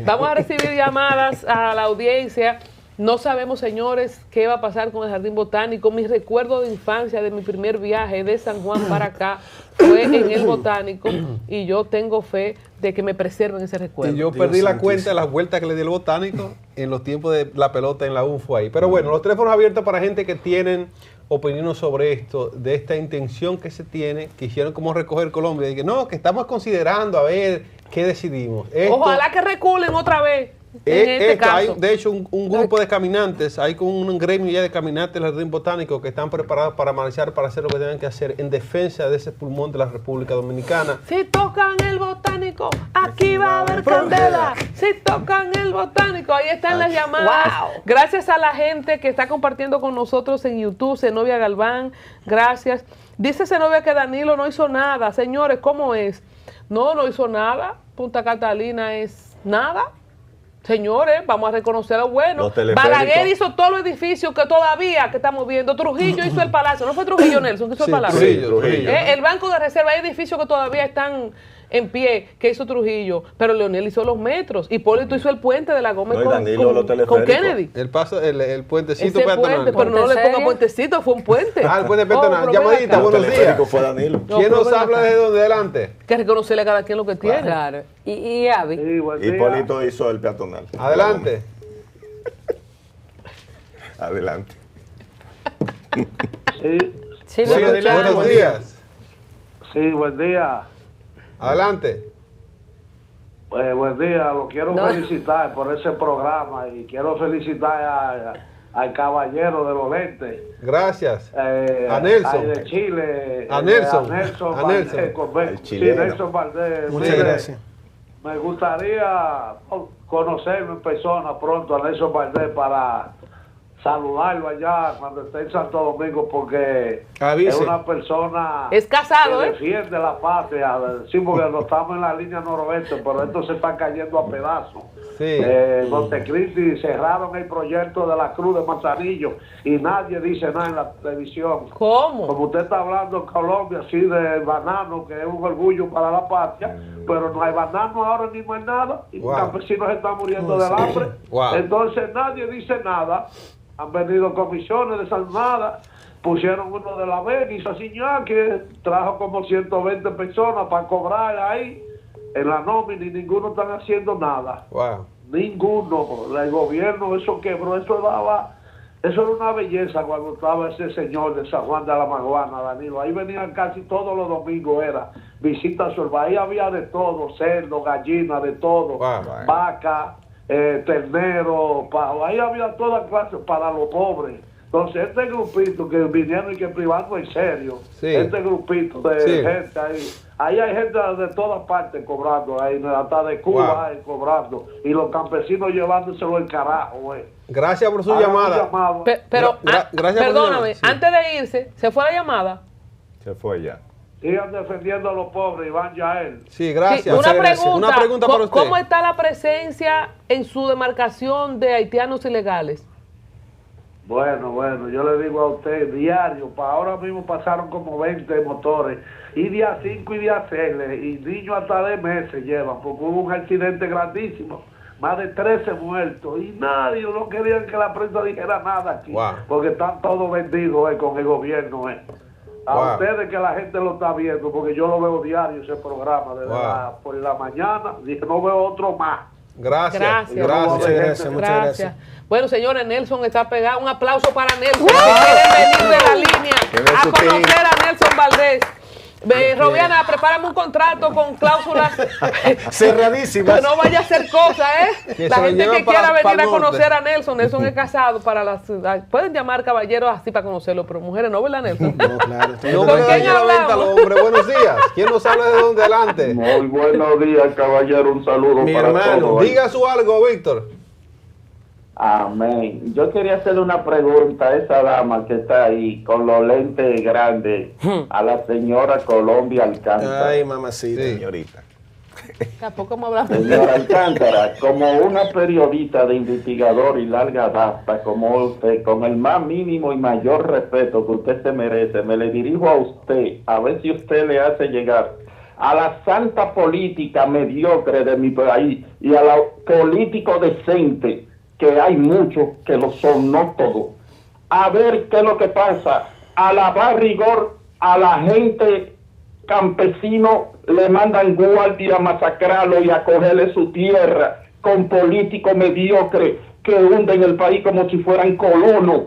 Vamos a recibir llamadas a la audiencia. No sabemos, señores, qué va a pasar con el Jardín Botánico. Mi recuerdo de infancia, de mi primer viaje de San Juan para acá, fue en el Botánico y yo tengo fe de que me preserven ese recuerdo. Y yo perdí la cuenta de las vueltas que le di al Botánico en los tiempos de la pelota en la UNFO ahí. Pero bueno, los teléfonos abiertos para gente que tienen opiniones sobre esto, de esta intención que se tiene, que hicieron como recoger Colombia. Y que no, que estamos considerando a ver qué decidimos. Ojalá que reculen otra vez. En este caso. Hay, de hecho, un grupo de caminantes, hay con un gremio ya de caminantes del Jardín Botánico que están preparados para marchar, para hacer lo que tengan que hacer en defensa de ese pulmón de la República Dominicana. Si tocan el Botánico, aquí va a haber candela. Si tocan el Botánico, ahí están las llamadas. Wow. Gracias a la gente que está compartiendo con nosotros en YouTube, Zenobia Galván, gracias. Dice Zenobia que Danilo no hizo nada. Señores, ¿cómo es? No hizo nada. Punta Catalina es nada. Señores, vamos a reconocer lo bueno. Balaguer hizo todos los edificios que todavía que estamos viendo. Trujillo hizo el palacio. ¿No fue Trujillo, Nelson, que hizo el palacio? Trujillo. El Banco de Reserva, hay edificios que todavía están en pie, que hizo Trujillo. Pero Leonel hizo los metros. Hipólito hizo el puente de la Gómez con Kennedy. El puentecito Ese peatonal. puente, pero no le ponga puentecito, fue un puente. El puente peatonal. pero Llamadita, ven acá. buenos días. Fue Danilo. ¿Quién pero nos ven habla acá. desde donde adelante? Que reconocerle a cada quien lo que tiene. Claro. Y Abby. Sí, buen día. Hipólito hizo el peatonal. Adelante. Adelante. Sí, Sí, Sí, lo escuchamos. buenos días. sí, buen día. Adelante. Buen día, lo quiero No. felicitar por ese programa y quiero felicitar al caballero de los lentes. Gracias. A Nelson. de Chile. A Nelson. A Nelson A Valdés, Nelson. El sí, chileno. Nelson Valdés. Muchas Mire, gracias. Me gustaría conocerlo en persona pronto a Nelson Valdés para saludarlo allá cuando esté en Santo Domingo porque Avise. es una persona Es casado, que ¿eh? defiende la patria. Sí, porque no estamos en la línea noroeste, pero esto se está cayendo a pedazos. Sí. Montecristi cerraron el proyecto de la Cruz de Manzanillo y nadie dice nada en la televisión. ¿Cómo? Como usted está hablando en Colombia, así del banano, que es un orgullo para la patria, pero no hay banano ahora ni más nada, y Wow. los campesinos están muriendo del hambre. Wow. Entonces nadie dice nada. Han venido comisiones de San Nada, pusieron uno de la Vega y Saciñá, que trajo como 120 personas para cobrar ahí en la nómina y ninguno están haciendo nada. Wow. Ninguno. El gobierno, eso quebró, eso era una belleza cuando estaba ese señor de San Juan de la Maguana, Danilo. Ahí venían casi todos los domingos, era visita a su ahí había de todo, cerdo, gallina, de todo, Wow. vaca, ternero, pavo, ahí había toda clase para los pobres. Entonces, este grupito que vinieron y que privando en serio, Sí. este grupito de Sí. gente ahí hay gente de todas partes cobrando, ahí hasta de Cuba Wow. hay cobrando, y los campesinos llevándoselo el carajo, güey. Gracias por su Hagan un llamada. llamado. Pero, Gracias por perdóname, su llamada. Sí. antes de irse, ¿se fue la llamada? Se fue ya. Sigan defendiendo a los pobres, Iván Yael. Sí, gracias. Sí, una Muchas gracias. pregunta, Una pregunta para usted. ¿cómo está la presencia en su demarcación de haitianos ilegales? Bueno, yo le digo a usted, diario, para ahora mismo pasaron como 20 motores, y día 5 y día 6, y niños hasta de meses llevan, porque hubo un accidente grandísimo, más de 13 muertos, y nadie, no querían que la prensa dijera nada aquí, Wow. porque están todos vendidos con el gobierno. A Wow. ustedes que la gente lo está viendo, porque yo lo veo diario ese programa, desde Wow. por la mañana, dije, no veo otro más. Gracias. Gracias. Muchas gracias, muchas gracias. Bueno, señores, Nelson está pegado. Un aplauso para Nelson. Que quiere venir de la línea Tiene a su team. conocer a Nelson Valdés. Robiana, prepárame un contrato con cláusulas. Cerradísimas. Que no vaya a hacer cosas, ¿eh? Que La se lo gente llevan que quiera para venir a el norte. conocer a Nelson. Nelson es casado para la ciudad. Pueden llamar caballeros así para conocerlo, pero mujeres no, ¿verdad, Nelson? No, claro. No ¿Con me quién dañe la venta, hablamos? hombre. Buenos días. ¿Quién nos habla desde donde adelante? Muy buenos días, caballero. Un saludo Mi para hermano, todos. Diga su algo, Víctor. Amén. Yo quería hacerle una pregunta a esa dama que está ahí con los lentes grandes, a la señora Colombia Alcántara. Ay, mamacita. Señorita. Tampoco me hablamos. Señora Alcántara, como una periodista de investigador y larga data como usted, con el más mínimo y mayor respeto que usted se merece, me le dirijo a usted, a ver si usted le hace llegar a la santa política mediocre de mi país y a los políticos decentes, que hay muchos que lo son, no todos, a ver qué es lo que pasa, a lavar rigor a la gente campesino, le mandan guardia a masacrarlo y a cogerle su tierra con políticos mediocres que hunden el país como si fueran colonos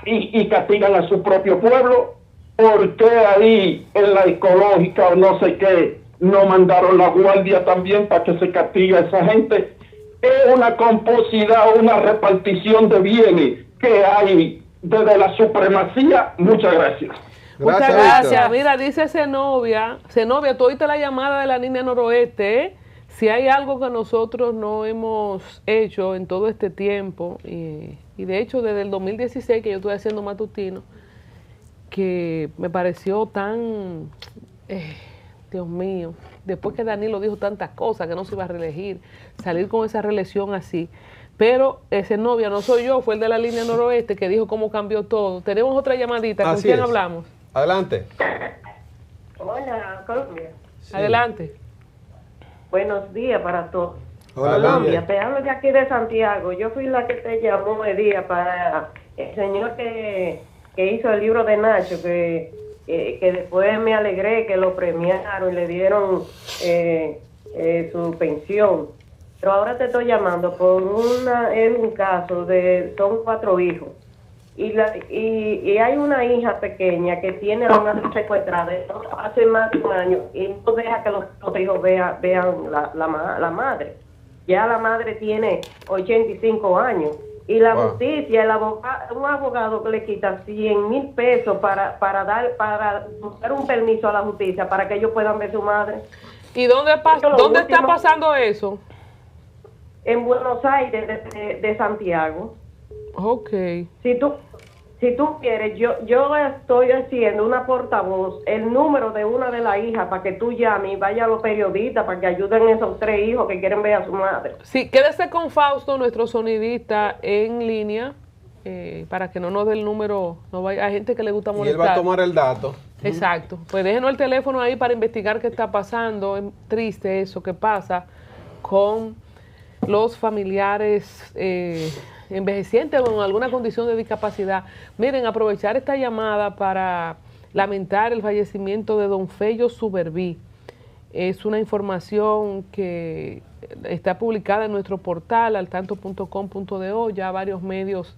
y castigan a su propio pueblo. ¿Por qué ahí en la ecológica o no sé qué no mandaron la guardia también para que se castigue a esa gente? Es una complicidad, una repartición de bienes que hay desde la supremacía. Muchas gracias. Muchas Gracias, gracias. Víctor. Mira, dice Zenobia, tú oíste la llamada de la niña noroeste, ¿eh? Si hay algo que nosotros no hemos hecho en todo este tiempo, y de hecho desde el 2016 que yo estoy haciendo matutino, que me pareció tan, Dios mío, después que Danilo dijo tantas cosas, que no se iba a reelegir, salir con esa reelección así. Pero ese novia no soy yo, fue el de la línea noroeste que dijo cómo cambió todo. Tenemos otra llamadita, ¿con Así quién es. hablamos? Adelante. Hola, Colombia. Adelante. Buenos días para todos. Hola, Colombia, Colombia. te hablo de aquí de Santiago. Yo fui la que te llamó el día para el señor que hizo el libro de Nacho, que después me alegré que lo premiaron y le dieron su pensión. Pero ahora te estoy llamando por un caso de, son 4 hijos. Y hay una hija pequeña que tiene a una secuestrada hace más de un año y no deja que los hijos vean la madre. Ya la madre tiene 85 años y la justicia, un abogado que le quita 100,000 pesos para buscar un permiso a la justicia para que ellos puedan ver a su madre. ¿Y dónde está pasando eso? En Buenos Aires, de Santiago. Ok. Si tú quieres, yo estoy haciendo una portavoz, el número de una de las hijas para que tú llames y vaya a los periodistas para que ayuden a esos 3 hijos que quieren ver a su madre. Sí, quédese con Fausto, nuestro sonidista, en línea, para que no nos dé el número, no vaya, hay gente que le gusta molestar. Y él va a tomar el dato. Exacto. Pues déjenos el teléfono ahí para investigar qué está pasando. Es triste eso que pasa con los familiares envejecientes o en alguna condición de discapacidad. Miren, aprovechar esta llamada para lamentar el fallecimiento de don Fello Suberví. Es una información que está publicada en nuestro portal altanto.com.do. Ya varios medios,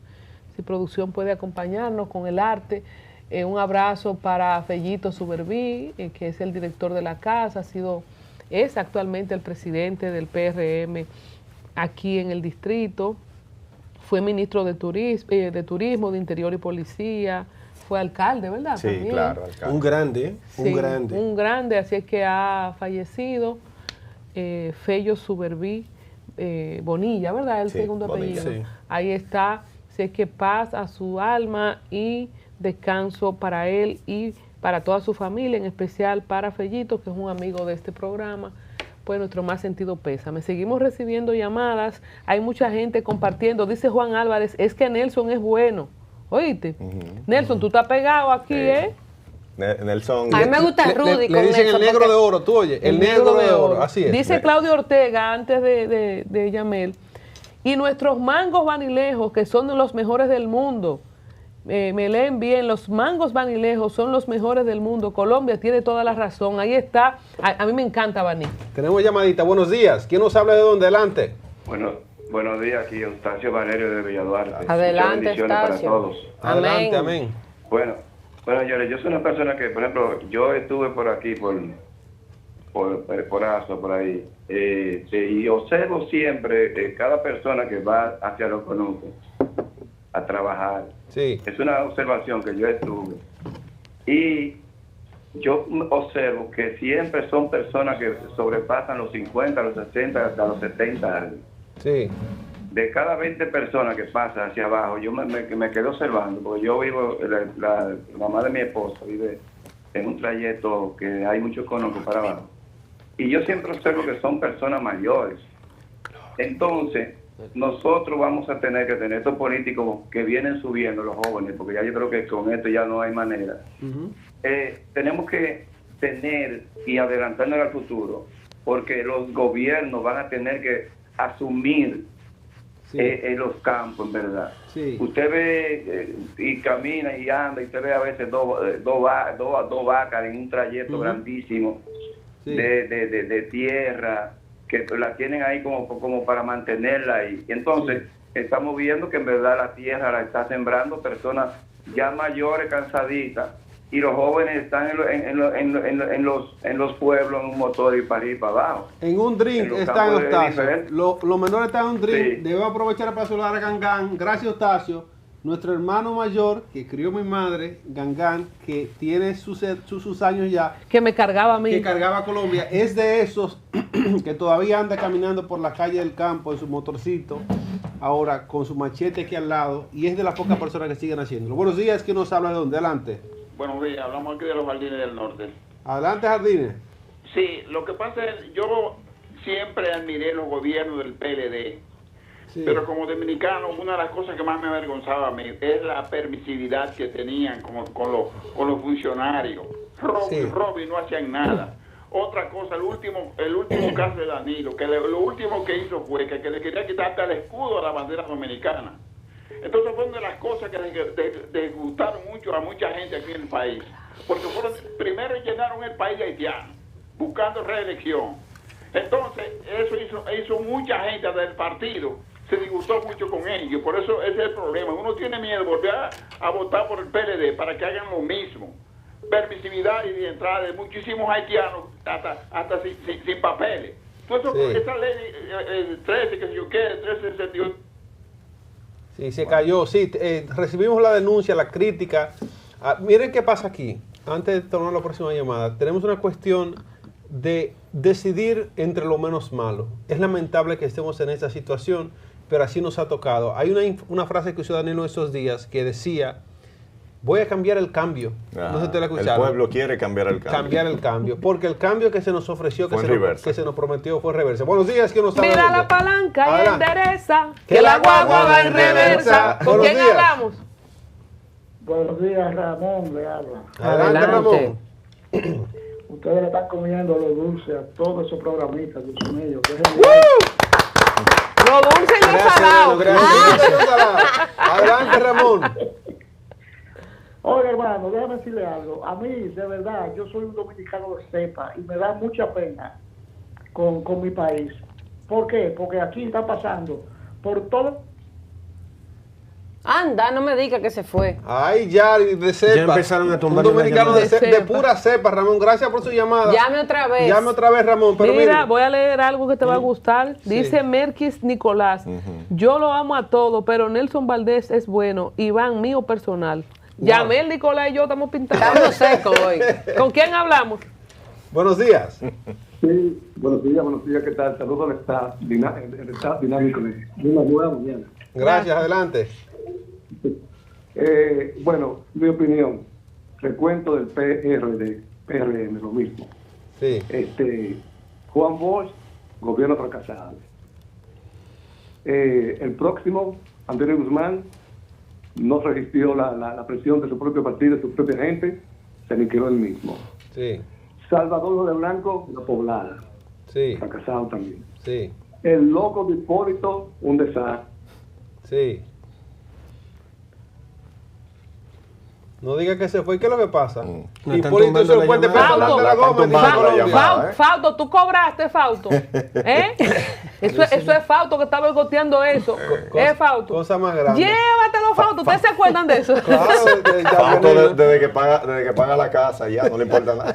si producción puede acompañarnos con el arte. Un abrazo para Fellito Suberví, que es el director de la casa, es actualmente el presidente del PRM aquí en el distrito. Fue ministro de Turismo, de Interior y Policía, fue alcalde, ¿verdad? Sí, también. claro, alcalde. Un grande, Sí, un grande, así es que ha fallecido Fello Suberví Bonilla, ¿verdad? El Sí, segundo Bonilla. apellido. Sí. Ahí está, así es que paz a su alma y descanso para él y para toda su familia, en especial para Fellito, que es un amigo de este programa. Pues nuestro más sentido pésame. Seguimos recibiendo llamadas, hay mucha gente compartiendo. Dice Juan Álvarez, es que Nelson es bueno. ¿Oíste? Nelson, tú estás pegado aquí, ¿eh? Nelson. A mí me gusta Rudy Le con dicen Nelson, el negro porque- de oro, tú oye, el negro de oro, así es. Dice Claudio Ortega, antes de Yamel, y nuestros mangos vanilejos, que son los mejores del mundo. Me leen bien, los mangos vanilejos son los mejores del mundo. Colombia tiene toda la razón. Ahí está. A mí me encanta Baní. Tenemos llamadita, buenos días. ¿Quién nos habla de dónde? Adelante. Bueno, buenos días, aquí Eustacio Valerio de Villaduarte. Adelante, Muchas bendiciones para Eustacio. todos. Adelante, amén. Bueno, señores, yo soy una persona que, por ejemplo, yo estuve por aquí, por Aso, por ahí, y observo siempre cada persona que va hacia los conucos a trabajar. Sí. Es una observación que yo estuve. Y yo observo que siempre son personas que sobrepasan los 50, los 60, hasta los 70 años. Sí. de cada 20 personas que pasan hacia abajo, yo me quedo observando, porque yo vivo, la mamá de mi esposa vive en un trayecto que hay muchos conos para abajo. Y yo siempre observo que son personas mayores. Entonces, nosotros vamos a tener que tener estos políticos que vienen subiendo, los jóvenes, porque ya yo creo que con esto ya no hay manera. Tenemos que tener y adelantarnos al futuro, porque los gobiernos van a tener que asumir en los campos, en verdad. Sí. Usted ve y camina y anda y usted ve a veces dos vacas en un trayecto grandísimo de tierra, que la tienen ahí como para mantenerla ahí. Y entonces estamos viendo que en verdad la tierra la está sembrando personas ya mayores, cansaditas, y los jóvenes están en los pueblos en un motor y para ir para abajo. En un drink los están campos de Octasio. diferente. Los menores están en un drink. Sí. Debemos aprovechar para saludar a Gangán. Gracias, Octasio. Nuestro hermano mayor, que crió mi madre, Gangán, que tiene sus años ya. Que me cargaba a mí. Que cargaba a Colombia. Es de esos que todavía anda caminando por la calle del campo en su motorcito. Ahora con su machete aquí al lado. Y es de las pocas personas que siguen haciéndolo. Buenos días, que nos habla de dónde. Adelante. Buenos días, hablamos aquí de los Jardines del Norte. Adelante, Jardines. Sí, lo que pasa es, yo siempre admiré los gobiernos del PLD, pero como dominicano, una de las cosas que más me avergonzaba a mí es la permisividad que tenían con los funcionarios. Robo y no hacían nada. Otra cosa, el último caso de Danilo, que lo último que hizo fue que le quería quitar hasta el escudo a la bandera dominicana. Entonces fue una de las cosas que disgustaron mucho a mucha gente aquí en el país, porque primero llenaron el país de haitianos, buscando reelección. Entonces eso hizo mucha gente del partido, se disgustó mucho con ellos, por eso ese es el problema. Uno tiene miedo de volver a votar por el PLD para que hagan lo mismo. Permisividad y de entrada de muchísimos haitianos hasta sin papeles. Entonces esa ley 13, que yo qué, 1368. Sí, se cayó. Sí, recibimos la denuncia, la crítica. Miren qué pasa aquí. Antes de tomar la próxima llamada, tenemos una cuestión de decidir entre lo menos malo. Es lamentable que estemos en esta situación, pero así nos ha tocado. Hay una frase que usó Danilo esos días que decía: voy a cambiar el cambio. No sé si te la escucharon. El pueblo quiere cambiar el cambio. Cambiar el cambio. Porque el cambio que se nos ofreció, que se nos prometió, fue reversa. Buenos días, que nos está Mira la palanca y endereza, que la guagua va en reversa. ¿Con quién hablamos? Buenos días, Ramón, le habla. Adelante, Ramón. Ustedes le están comiendo los dulces a todos esos programistas, Dios mío. Los dulces y los salados. Adelante, Ramón. Oye, hermano, déjame decirle algo. A mí, de verdad, yo soy un dominicano de cepa y me da mucha pena con mi país. ¿Por qué? Porque aquí está pasando por todo. Anda, no me diga que se fue. Ay, ya, de cepa. Ya empezaron a tumbar. Un dominicano de pura cepa, Ramón. Gracias por su llamada. Llame otra vez. Llame otra vez, Ramón. Pero mira, voy a leer algo que te va a gustar. Dice Merkis Nicolás: yo lo amo a todo, pero Nelson Valdés es bueno. Iván, mío personal. Llamé el Nicolás y yo estamos pintando. Estamos secos hoy. ¿Con quién hablamos? Buenos días. Sí, buenos días, ¿qué tal? Saludos al staff dinámico de una nueva mañana. Gracias, adelante. Bueno, mi opinión, recuento del PRM, lo mismo. Sí. Juan Bosch, gobierno fracasado. El próximo, Antonio Guzmán, no resistió la presión de su propio partido, de su propia gente, se aniquiló él mismo. Sí. Salvador de Blanco, la poblada. Sí. Fracasado también. Sí. El loco de Hipólito, un desastre. Sí. No diga que se fue. ¿Qué es lo que pasa? Hipólito hizo el puente peatonal de la Goma. Fausto, tú cobraste, Fausto. Eso es Fausto que está boicoteando eso. Es Fausto. Cosa más grande. Llévatelo, Fausto. ¿Ustedes se acuerdan de eso? Claro, Fausto desde que paga la casa ya no le importa nada.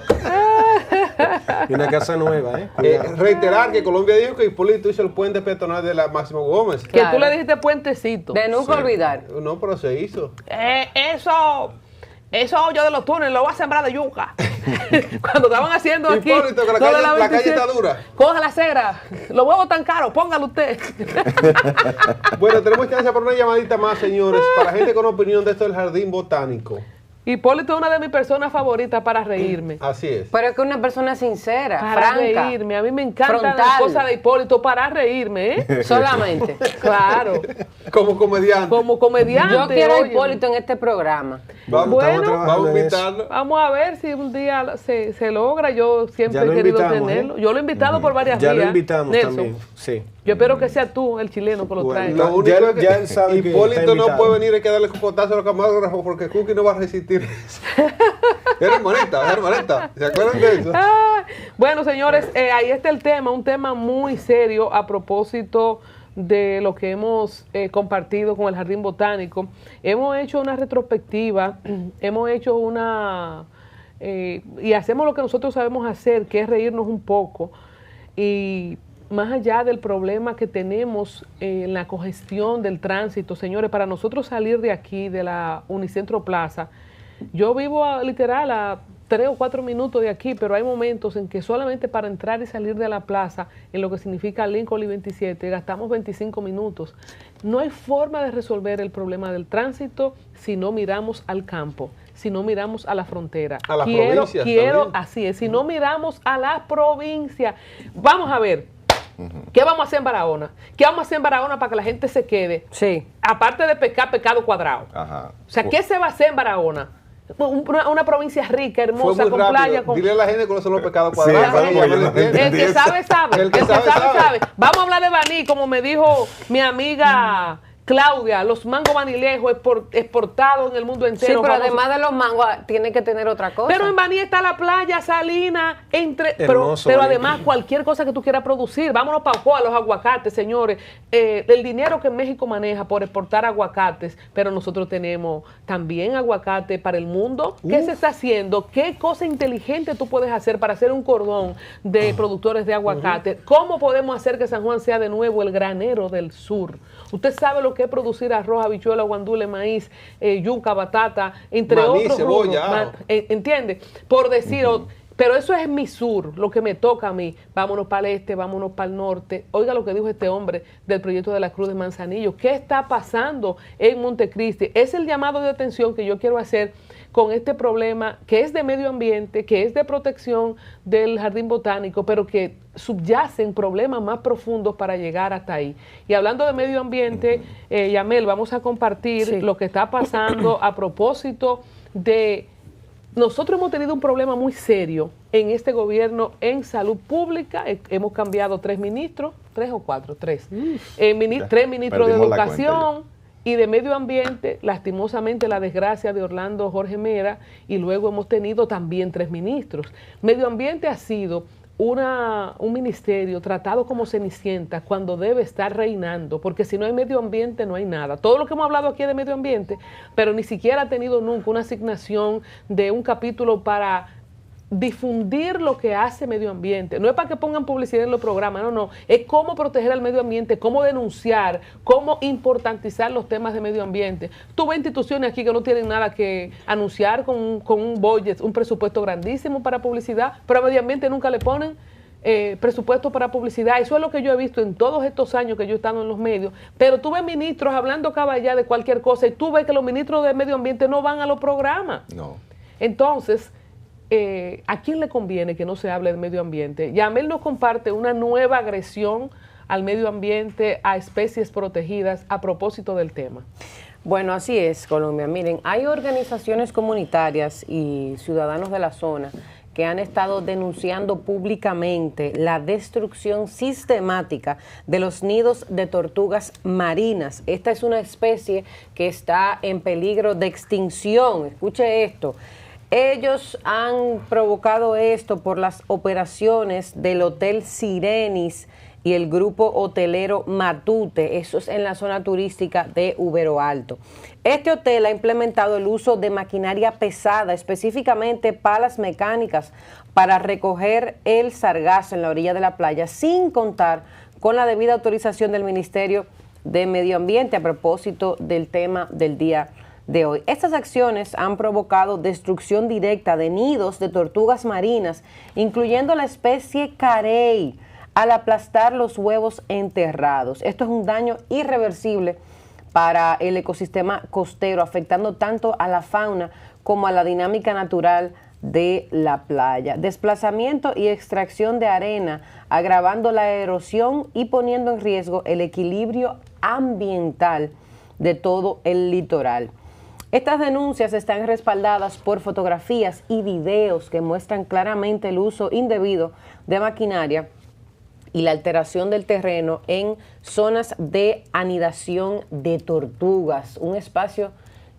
Y una casa nueva, reiterar que Colombia dijo que Hipólito hizo el puente peatonal de la Máximo Gómez. Que tú le dijiste puentecito. De nunca olvidar. No, pero se hizo. Eso hoyo de los túneles lo va a sembrar de yuca. Cuando estaban haciendo aquí, Hipólito, que la calle está dura. Coja la cera, los huevos tan caros, póngalo usted. Bueno, tenemos chance para una llamadita más, señores, para gente con opinión de esto del jardín botánico. Hipólito es una de mis personas favoritas para reírme. Así es. Pero es que una persona sincera, Para franca. reírme. A mí me encantan frontal. las cosas de Hipólito para reírme, ¿eh? Solamente. Claro. Como comediante. Como comediante. Yo quiero a óyeme. Hipólito en este programa. Vamos a invitarlo. Vamos a ver si un día se logra. Yo siempre Ya lo he querido invitamos, tenerlo. Yo lo he invitado por varias Ya vías. lo invitamos Nelson. también. Sí. Yo espero que sea tú el chileno que lo Bueno, trae. Lo único es que ya él sabe que Hipólito está no invitado. puede venir, hay que darle cocotazo a los camarógrafos porque Cookie no va a resistir eso. Era hermanita. ¿Se acuerdan de eso? Bueno, señores, ahí está el tema, un tema muy serio a propósito de lo que hemos compartido con el Jardín Botánico. Hemos hecho una retrospectiva, hemos hecho y hacemos lo que nosotros sabemos hacer, que es reírnos un poco. Y más allá del problema que tenemos en la congestión del tránsito, señores, para nosotros salir de aquí, de la Unicentro Plaza, yo vivo literal a 3 o 4 minutos de aquí, pero hay momentos en que solamente para entrar y salir de la plaza, en lo que significa Lincoln y 27, gastamos 25 minutos. No hay forma de resolver el problema del tránsito si no miramos al campo, si no miramos a la frontera. A las provincias también. Así es, si no miramos a la provincia. Vamos a ver. ¿Qué vamos a hacer en Barahona? ¿Qué vamos a hacer en Barahona para que la gente se quede? Sí. Aparte de pescar pescado cuadrado. Ajá. O sea, ¿qué se va a hacer en Barahona? Una provincia rica, Fue hermosa, muy con rápido. playa. Con... Dile a la gente que no son los pecados Sí, cuadrados. bueno, ya me yo lo no entiendo. El que sabe, sabe. El que sabe. Vamos a hablar de Baní, como me dijo mi amiga Claudia, los mangos vanilejos exportados en el mundo Sí, entero. pero famosos. además de los mangos, tiene que tener otra cosa. Pero en Baní está la playa, Salina, Hermoso, pero Baní. además cualquier cosa que tú quieras producir. Vámonos para Ojoa, los aguacates, señores. El dinero que México maneja por exportar aguacates, pero nosotros tenemos también aguacate para el mundo. ¿Qué se está haciendo? ¿Qué cosa inteligente tú puedes hacer para hacer un cordón de productores de aguacate? ¿Cómo podemos hacer que San Juan sea de nuevo el granero del sur? Usted sabe lo que es producir arroz, habichuela, guandule, maíz, yuca, batata, entre Maní, otros cebolla, rubros. ajo. ¿Entiende? Por decir, pero eso es mi sur, lo que me toca a mí. Vámonos para el este, vámonos para el norte. Oiga lo que dijo este hombre del proyecto de la Cruz de Manzanillo. ¿Qué está pasando en Montecristi? Es el llamado de atención que yo quiero hacer con este problema que es de medio ambiente, que es de protección del jardín botánico, pero que subyacen problemas más profundos para llegar hasta ahí. Y hablando de medio ambiente, Yamel, vamos a compartir lo que está pasando a propósito de... Nosotros hemos tenido un problema muy serio en este gobierno en salud pública. Hemos cambiado 3 ministros, 3 o 4, 3. 3 ministros de Perdimos la cuenta educación y de medio ambiente, lastimosamente la desgracia de Orlando Jorge Mera, y luego hemos tenido también 3 ministros. Medio ambiente ha sido un ministerio tratado como cenicienta cuando debe estar reinando, porque si no hay medio ambiente no hay nada. Todo lo que hemos hablado aquí es de medio ambiente, pero ni siquiera ha tenido nunca una asignación de un capítulo para difundir lo que hace medio ambiente. No es para que pongan publicidad en los programas, no, es cómo proteger al medio ambiente, cómo denunciar, cómo importantizar los temas de medio ambiente. Tú ves instituciones aquí que no tienen nada que anunciar con un budget, un presupuesto grandísimo para publicidad, pero a medio ambiente nunca le ponen presupuesto para publicidad. Eso es lo que yo he visto en todos estos años que yo he estado en los medios. Pero tú ves ministros hablando caballá de cualquier cosa y tú ves que los ministros de medio ambiente no van a los programas. No. Entonces, ¿a quién le conviene que no se hable de medio ambiente? Yamel nos comparte una nueva agresión al medio ambiente, a especies protegidas, a propósito del tema. Bueno, así es, Colombia. Miren, hay organizaciones comunitarias y ciudadanos de la zona que han estado denunciando públicamente la destrucción sistemática de los nidos de tortugas marinas. Esta es una especie que está en peligro de extinción. Escuche esto. Ellos han provocado esto por las operaciones del Hotel Sirenis y el grupo hotelero Matute, eso es en la zona turística de Ubero Alto. Este hotel ha implementado el uso de maquinaria pesada, específicamente palas mecánicas, para recoger el sargazo en la orilla de la playa, sin contar con la debida autorización del Ministerio de Medio Ambiente a propósito del tema del día de hoy. Estas acciones han provocado destrucción directa de nidos de tortugas marinas, incluyendo la especie carey, al aplastar los huevos enterrados. Esto es un daño irreversible para el ecosistema costero, afectando tanto a la fauna como a la dinámica natural de la playa. Desplazamiento y extracción de arena, agravando la erosión y poniendo en riesgo el equilibrio ambiental de todo el litoral. Estas denuncias están respaldadas por fotografías y videos que muestran claramente el uso indebido de maquinaria y la alteración del terreno en zonas de anidación de tortugas, un espacio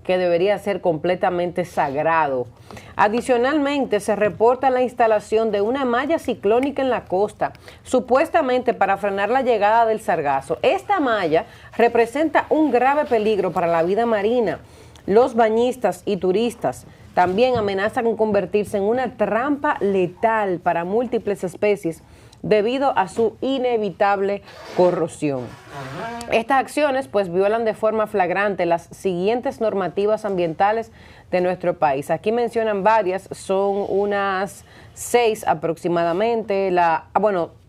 que debería ser completamente sagrado. Adicionalmente, se reporta la instalación de una malla ciclónica en la costa, supuestamente para frenar la llegada del sargazo. Esta malla representa un grave peligro para la vida marina. Los bañistas y turistas también amenazan con convertirse en una trampa letal para múltiples especies debido a su inevitable corrosión. Estas acciones pues violan de forma flagrante las siguientes normativas ambientales de nuestro país. Aquí mencionan varias, son unas 6 aproximadamente,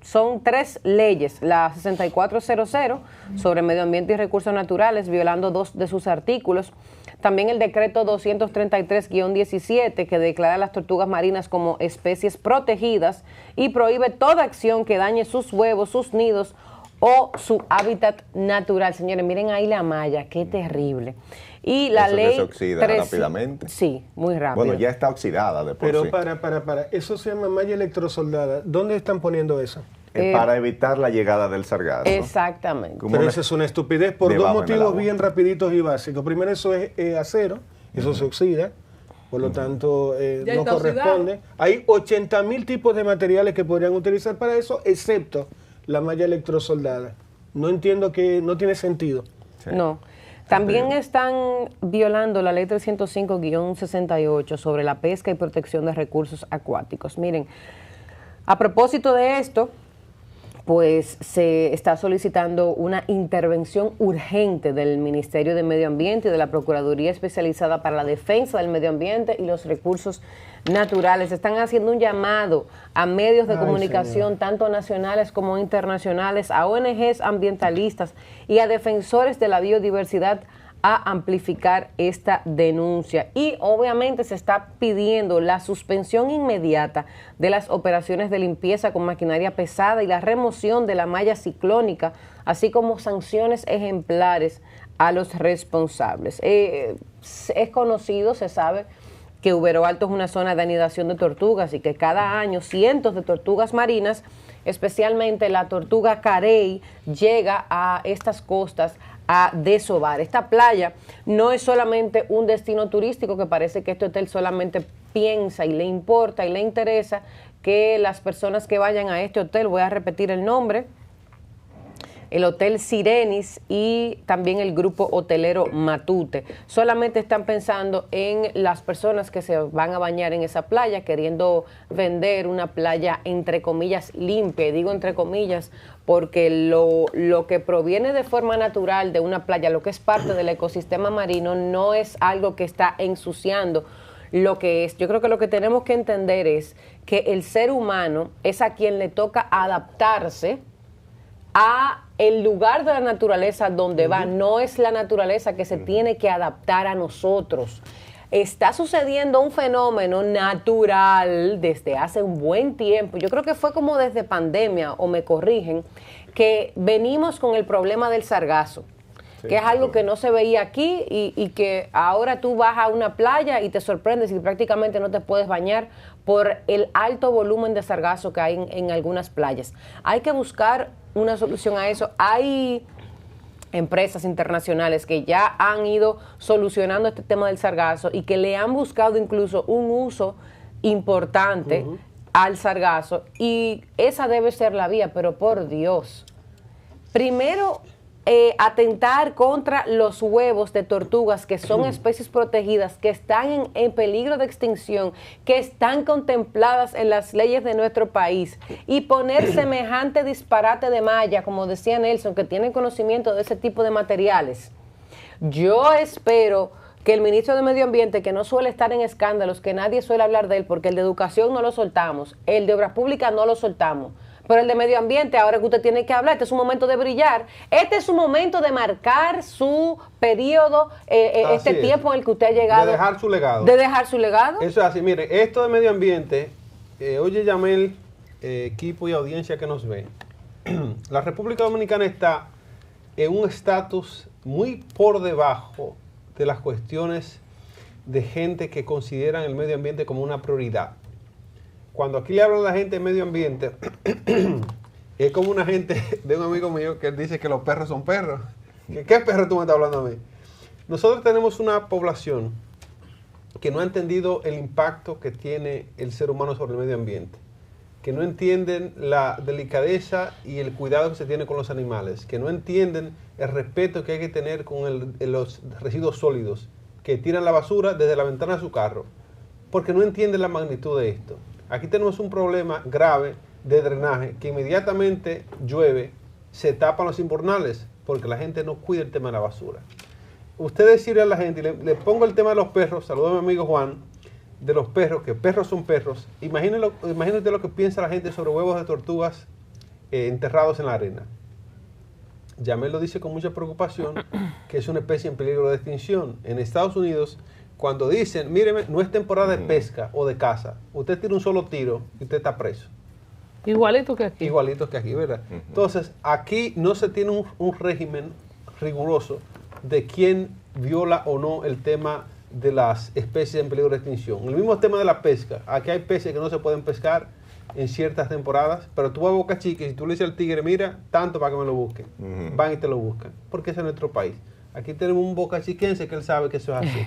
son 3 leyes, la 6400 sobre medio ambiente y recursos naturales, violando 2 de sus artículos. También el decreto 233-17, que declara las tortugas marinas como especies protegidas y prohíbe toda acción que dañe sus huevos, sus nidos o su hábitat natural. Señores, miren ahí la malla, qué terrible. Y la ley se oxida rápidamente. Sí, muy rápido. Bueno, ya está oxidada de por Pero sí. para, eso se llama malla electrosoldada. ¿Dónde están poniendo eso? Para evitar la llegada del sargazo. Exactamente. Pero esa es una estupidez por 2 motivos bien rapiditos y básicos. Primero, eso es acero, eso se oxida, por lo tanto no corresponde. Hay 80.000 tipos de materiales que podrían utilizar para eso, excepto la malla electrosoldada. No entiendo que no tiene sentido. Sí. No. También están violando la ley 305-68 sobre la pesca y protección de recursos acuáticos. Miren, a propósito de esto, pues se está solicitando una intervención urgente del Ministerio de Medio Ambiente y de la Procuraduría Especializada para la Defensa del Medio Ambiente y los Recursos Naturales. Están haciendo un llamado a medios de comunicación, tanto nacionales como internacionales, a ONGs ambientalistas y a defensores de la biodiversidad a amplificar esta denuncia. Y obviamente se está pidiendo la suspensión inmediata de las operaciones de limpieza con maquinaria pesada y la remoción de la malla ciclónica, así como sanciones ejemplares a los responsables. Es conocido, se sabe, que Ubero Alto es una zona de anidación de tortugas y que cada año cientos de tortugas marinas, especialmente la tortuga carey, llega a estas costas a desovar. Esta playa no es solamente un destino turístico, que parece que este hotel solamente piensa y le importa y le interesa que las personas que vayan a este hotel, voy a repetir el nombre, el Hotel Sirenis y también el grupo hotelero Matute. Solamente están pensando en las personas que se van a bañar en esa playa, queriendo vender una playa entre comillas limpia. Y digo entre comillas porque lo que proviene de forma natural de una playa, lo que es parte del ecosistema marino, no es algo que está ensuciando lo que es. Yo creo que lo que tenemos que entender es que el ser humano es a quien le toca adaptarse a el lugar de la naturaleza donde va. No es la naturaleza que se tiene que adaptar a nosotros. Está sucediendo un fenómeno natural desde hace un buen tiempo. Yo creo que fue como desde pandemia, o me corrigen, que venimos con el problema del sargazo, que es algo que no se veía aquí y que ahora tú vas a una playa y te sorprendes y prácticamente no te puedes bañar por el alto volumen de sargazo que hay en algunas playas. Hay que buscar una solución a eso. Hay empresas internacionales que ya han ido solucionando este tema del sargazo y que le han buscado incluso un uso importante al sargazo, y esa debe ser la vía. Pero por Dios, primero atentar contra los huevos de tortugas, que son especies protegidas, que están en peligro de extinción, que están contempladas en las leyes de nuestro país, y poner semejante disparate de malla, como decía Nelson, que tienen conocimiento de ese tipo de materiales. Yo espero que el ministro de Medio Ambiente, que no suele estar en escándalos, que nadie suele hablar de él, porque el de Educación no lo soltamos, el de Obras Públicas no lo soltamos, pero el de Medio Ambiente, ahora que usted tiene que hablar, este es un momento de brillar, este es un momento de marcar su periodo, este tiempo en el que usted ha llegado. De dejar su legado. De dejar su legado. Eso es así. Mire, esto de Medio Ambiente, oye, Yamel, equipo y audiencia que nos ve, la República Dominicana está en un estatus muy por debajo de las cuestiones de gente que consideran el medio ambiente como una prioridad. Cuando aquí le hablan a la gente de medio ambiente, es como una gente de un amigo mío que él dice que los perros son perros. ¿Qué perro tú me estás hablando a mí? Nosotros tenemos una población que no ha entendido el impacto que tiene el ser humano sobre el medio ambiente, que no entienden la delicadeza y el cuidado que se tiene con los animales, que no entienden el respeto que hay que tener con los residuos sólidos, que tiran la basura desde la ventana de su carro, porque no entienden la magnitud de esto. Aquí tenemos un problema grave de drenaje, que inmediatamente llueve, se tapan los invernales, porque la gente no cuida el tema de la basura. Usted decirle a la gente, le pongo el tema de los perros, saludo a mi amigo Juan, de los perros, que perros son perros. Imagínate lo que piensa la gente sobre huevos de tortugas enterrados en la arena. Yamel lo dice con mucha preocupación, que es una especie en peligro de extinción. En Estados Unidos, cuando dicen, míreme, no es temporada de pesca o de caza, usted tira un solo tiro y usted está preso. Igualito que aquí. Igualito que aquí, ¿verdad? Entonces, aquí no se tiene un régimen riguroso de quién viola o no el tema de las especies en peligro de extinción. El mismo tema de la pesca. Aquí hay peces que no se pueden pescar en ciertas temporadas, pero tú vas a Boca Chica y si tú le dices al tigre, mira, tanto para que me lo busquen, van y te lo buscan, porque ese es nuestro país. Aquí tenemos un bocachiquense que él sabe que eso es así.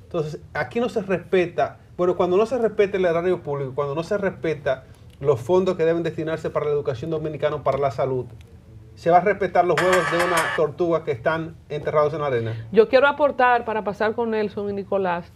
Entonces, aquí no se respeta, bueno, cuando no se respeta el erario público, cuando no se respeta los fondos que deben destinarse para la educación dominicana, para la salud, se va a respetar los huevos de una tortuga que están enterrados en la arena. Yo quiero aportar, para pasar con Nelson y Nicolás,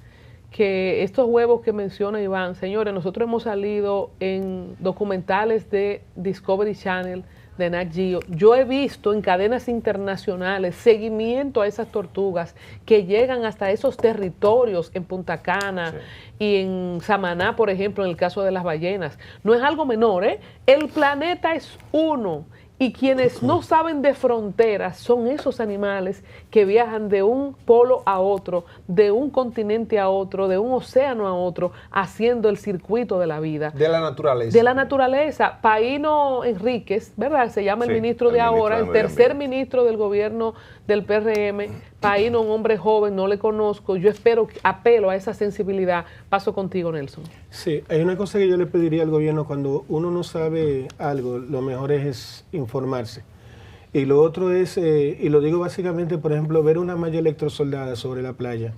que estos huevos que menciona Iván, señores, nosotros hemos salido en documentales de Discovery Channel, de Nat Geo. Yo he visto en cadenas internacionales seguimiento a esas tortugas que llegan hasta esos territorios en Punta Cana y en Samaná, por ejemplo, en el caso de las ballenas. No es algo menor, ¿eh? El planeta es uno. Y quienes no saben de fronteras son esos animales que viajan de un polo a otro, de un continente a otro, de un océano a otro, haciendo el circuito de la vida. De la naturaleza. De la naturaleza. Paíno Enríquez, ¿verdad? Se llama el ministro de ahora, el tercer ministro del gobierno del PRM. Paíno, un hombre joven, no le conozco. Yo apelo a esa sensibilidad. Paso contigo, Nelson. Sí, hay una cosa que yo le pediría al gobierno cuando uno no sabe algo, lo mejor es informarse. Y lo otro es, y lo digo básicamente, por ejemplo, ver una malla electrosoldada sobre la playa,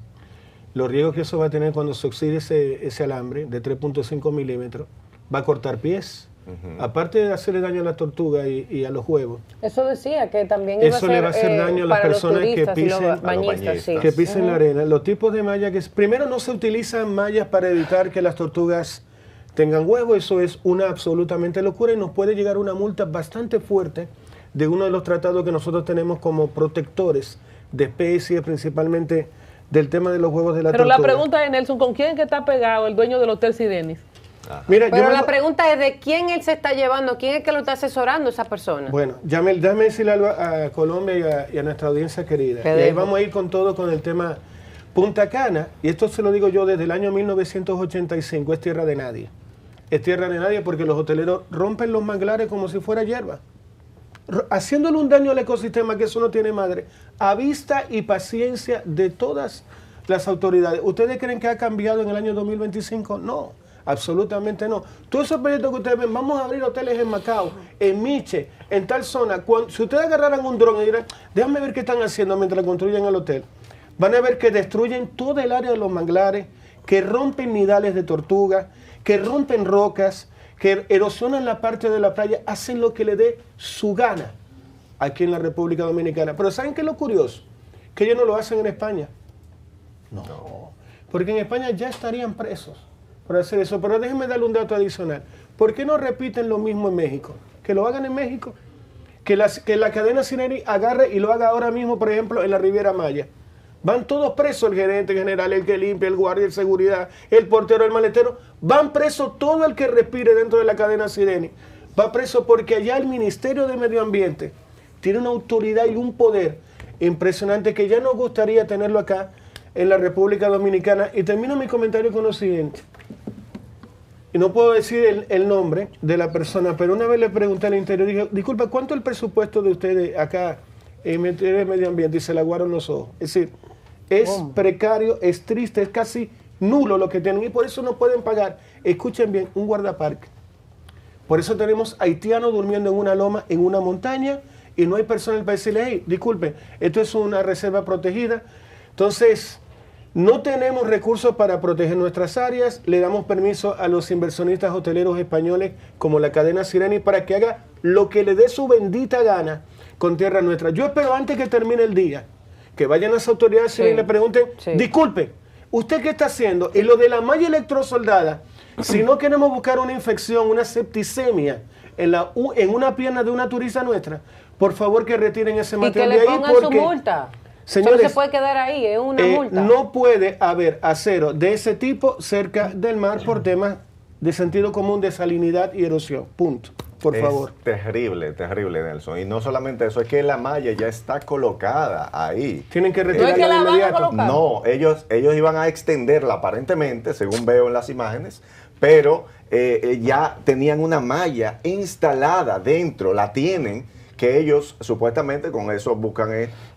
los riesgos que eso va a tener cuando se oxide ese alambre de 3.5 milímetros, va a cortar pies. Aparte de hacerle daño a la tortuga y a los huevos. Eso decía que también iba eso le va a hacer daño a las personas que pisen la arena. Los tipos de malla que primero no se utilizan mallas para evitar que las tortugas tengan huevos. Eso es una absolutamente locura y nos puede llegar una multa bastante fuerte de uno de los tratados que nosotros tenemos como protectores de especies, principalmente del tema de los huevos de la tortuga. Pero la pregunta es, Nelson, ¿con quién que está pegado el dueño del Hotel Sirenis? Mira, pero la pregunta es de quién él se está llevando, quién es que lo está asesorando esa persona. Bueno, déjame decirle algo a Colombia y a nuestra audiencia querida. Y ahí vamos a ir con todo con el tema Punta Cana, y esto se lo digo yo desde el año 1985, es tierra de nadie. Es tierra de nadie porque los hoteleros rompen los manglares como si fuera hierba, haciéndole un daño al ecosistema que eso no tiene madre, a vista y paciencia de todas las autoridades. ¿Ustedes creen que ha cambiado en el año 2025? No. Absolutamente no. Todos esos proyectos que ustedes ven, vamos a abrir hoteles en Macao, en Miche, en tal zona. Si ustedes agarraran un dron y dirán, déjame ver qué están haciendo mientras construyen el hotel, van a ver que destruyen todo el área de los manglares, que rompen nidales de tortuga, que rompen rocas, que erosionan la parte de la playa, hacen lo que le dé su gana aquí en la República Dominicana. Pero ¿saben qué es lo curioso? Que ellos no lo hacen en España. No, porque en España ya estarían presos por hacer eso. Pero déjenme darle un dato adicional. ¿Por qué no repiten lo mismo en México? Que lo hagan en México. Que la cadena Cineri agarre y lo haga ahora mismo, por ejemplo, en la Riviera Maya. Van todos presos, el gerente general, el que limpia, el guardia, el seguridad, el portero, el maletero. Van presos todo el que respire dentro de la cadena Sireni. Va preso porque allá el Ministerio de Medio Ambiente tiene una autoridad y un poder impresionante que ya nos gustaría tenerlo acá en la República Dominicana. Y termino mi comentario con lo siguiente. Y no puedo decir el nombre de la persona, pero una vez le pregunté al interior, dije, disculpa, ¿cuánto es el presupuesto de ustedes acá en Ministerio de Medio Ambiente? Y se le aguaron los ojos. Es decir, es precario, es triste, es casi nulo lo que tienen y por eso no pueden pagar, escuchen bien, un guardaparque. Por eso tenemos haitianos durmiendo en una loma, en una montaña, y no hay personal para decirle, hey, disculpe, esto es una reserva protegida. Entonces, no tenemos recursos para proteger nuestras áreas, le damos permiso a los inversionistas hoteleros españoles como la cadena Sireni para que haga lo que le dé su bendita gana con tierra nuestra. Yo espero antes que termine el día, que vayan las autoridades y le pregunten, disculpe, ¿usted qué está haciendo? Y lo de la malla electrosoldada, si no queremos buscar una infección, una septicemia en una pierna de una turista nuestra, por favor que retiren ese material de ahí. Y que le pongan su multa. Señores, no se puede quedar ahí, es una multa. No puede haber acero de ese tipo cerca del mar por temas de sentido común, de salinidad y erosión. Punto. Por favor. Terrible, terrible, Nelson. Y no solamente eso, es que la malla ya está colocada ahí. Tienen que retirarla de inmediato. No, ellos iban a extenderla aparentemente, según veo en las imágenes, pero ya tenían una malla instalada dentro, la tienen, que ellos supuestamente con eso buscan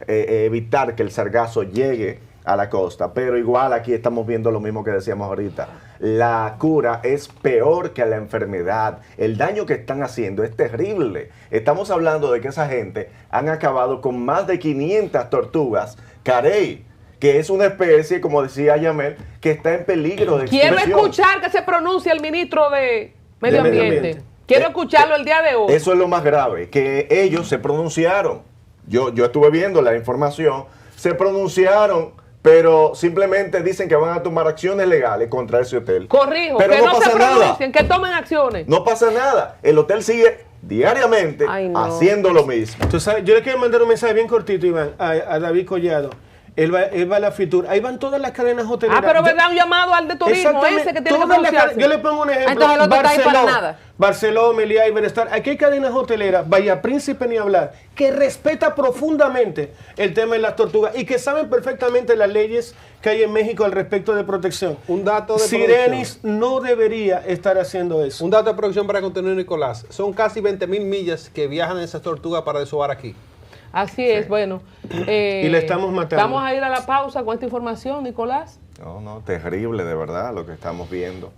evitar que el sargazo llegue a la costa, pero igual aquí estamos viendo lo mismo que decíamos ahorita. La cura es peor que la enfermedad. El daño que están haciendo es terrible. Estamos hablando de que esa gente han acabado con más de 500 tortugas carey, que es una especie, como decía Yamel, que está en peligro de extinción. Quiero escuchar que se pronuncie el ministro de Medio Ambiente. Quiero escucharlo el día de hoy. Eso es lo más grave, que ellos se pronunciaron. Yo estuve viendo la información, se pronunciaron, pero simplemente dicen que van a tomar acciones legales contra ese hotel. Corrijo, pero que no se pronuncien, que tomen acciones. No pasa nada. El hotel sigue diariamente haciendo lo mismo. Tú sabes, yo le quiero mandar un mensaje bien cortito, Iván, a David Collado. Él va a la Fitur. Ahí van todas las cadenas hoteleras. Pero verdad, un llamado al de turismo ese que tiene que pronunciarse. Yo le pongo un ejemplo. Entonces el otro está ahí para nada. Barceló, Meliá, Iberestar. Aquí hay cadenas hoteleras, Bahía Príncipe ni hablar, que respeta profundamente el tema de las tortugas y que saben perfectamente las leyes que hay en México al respecto de protección. Un dato de Sirenis no debería estar haciendo eso. Un dato de producción para continuar, Nicolás. Son casi 20.000 millas que viajan esas tortugas para desovar aquí. Así es, bueno. Y le estamos matando. Vamos a ir a la pausa con esta información, Nicolás. No, terrible de verdad lo que estamos viendo.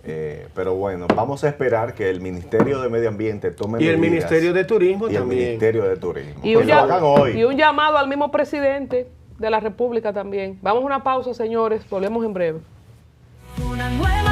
Pero bueno, vamos a esperar que el Ministerio de Medio Ambiente tome medidas. Y el Ministerio de Turismo y también. El Ministerio de Turismo. Y un llamado al mismo presidente de la República también. Vamos a una pausa, señores. Volvemos en breve. Una nueva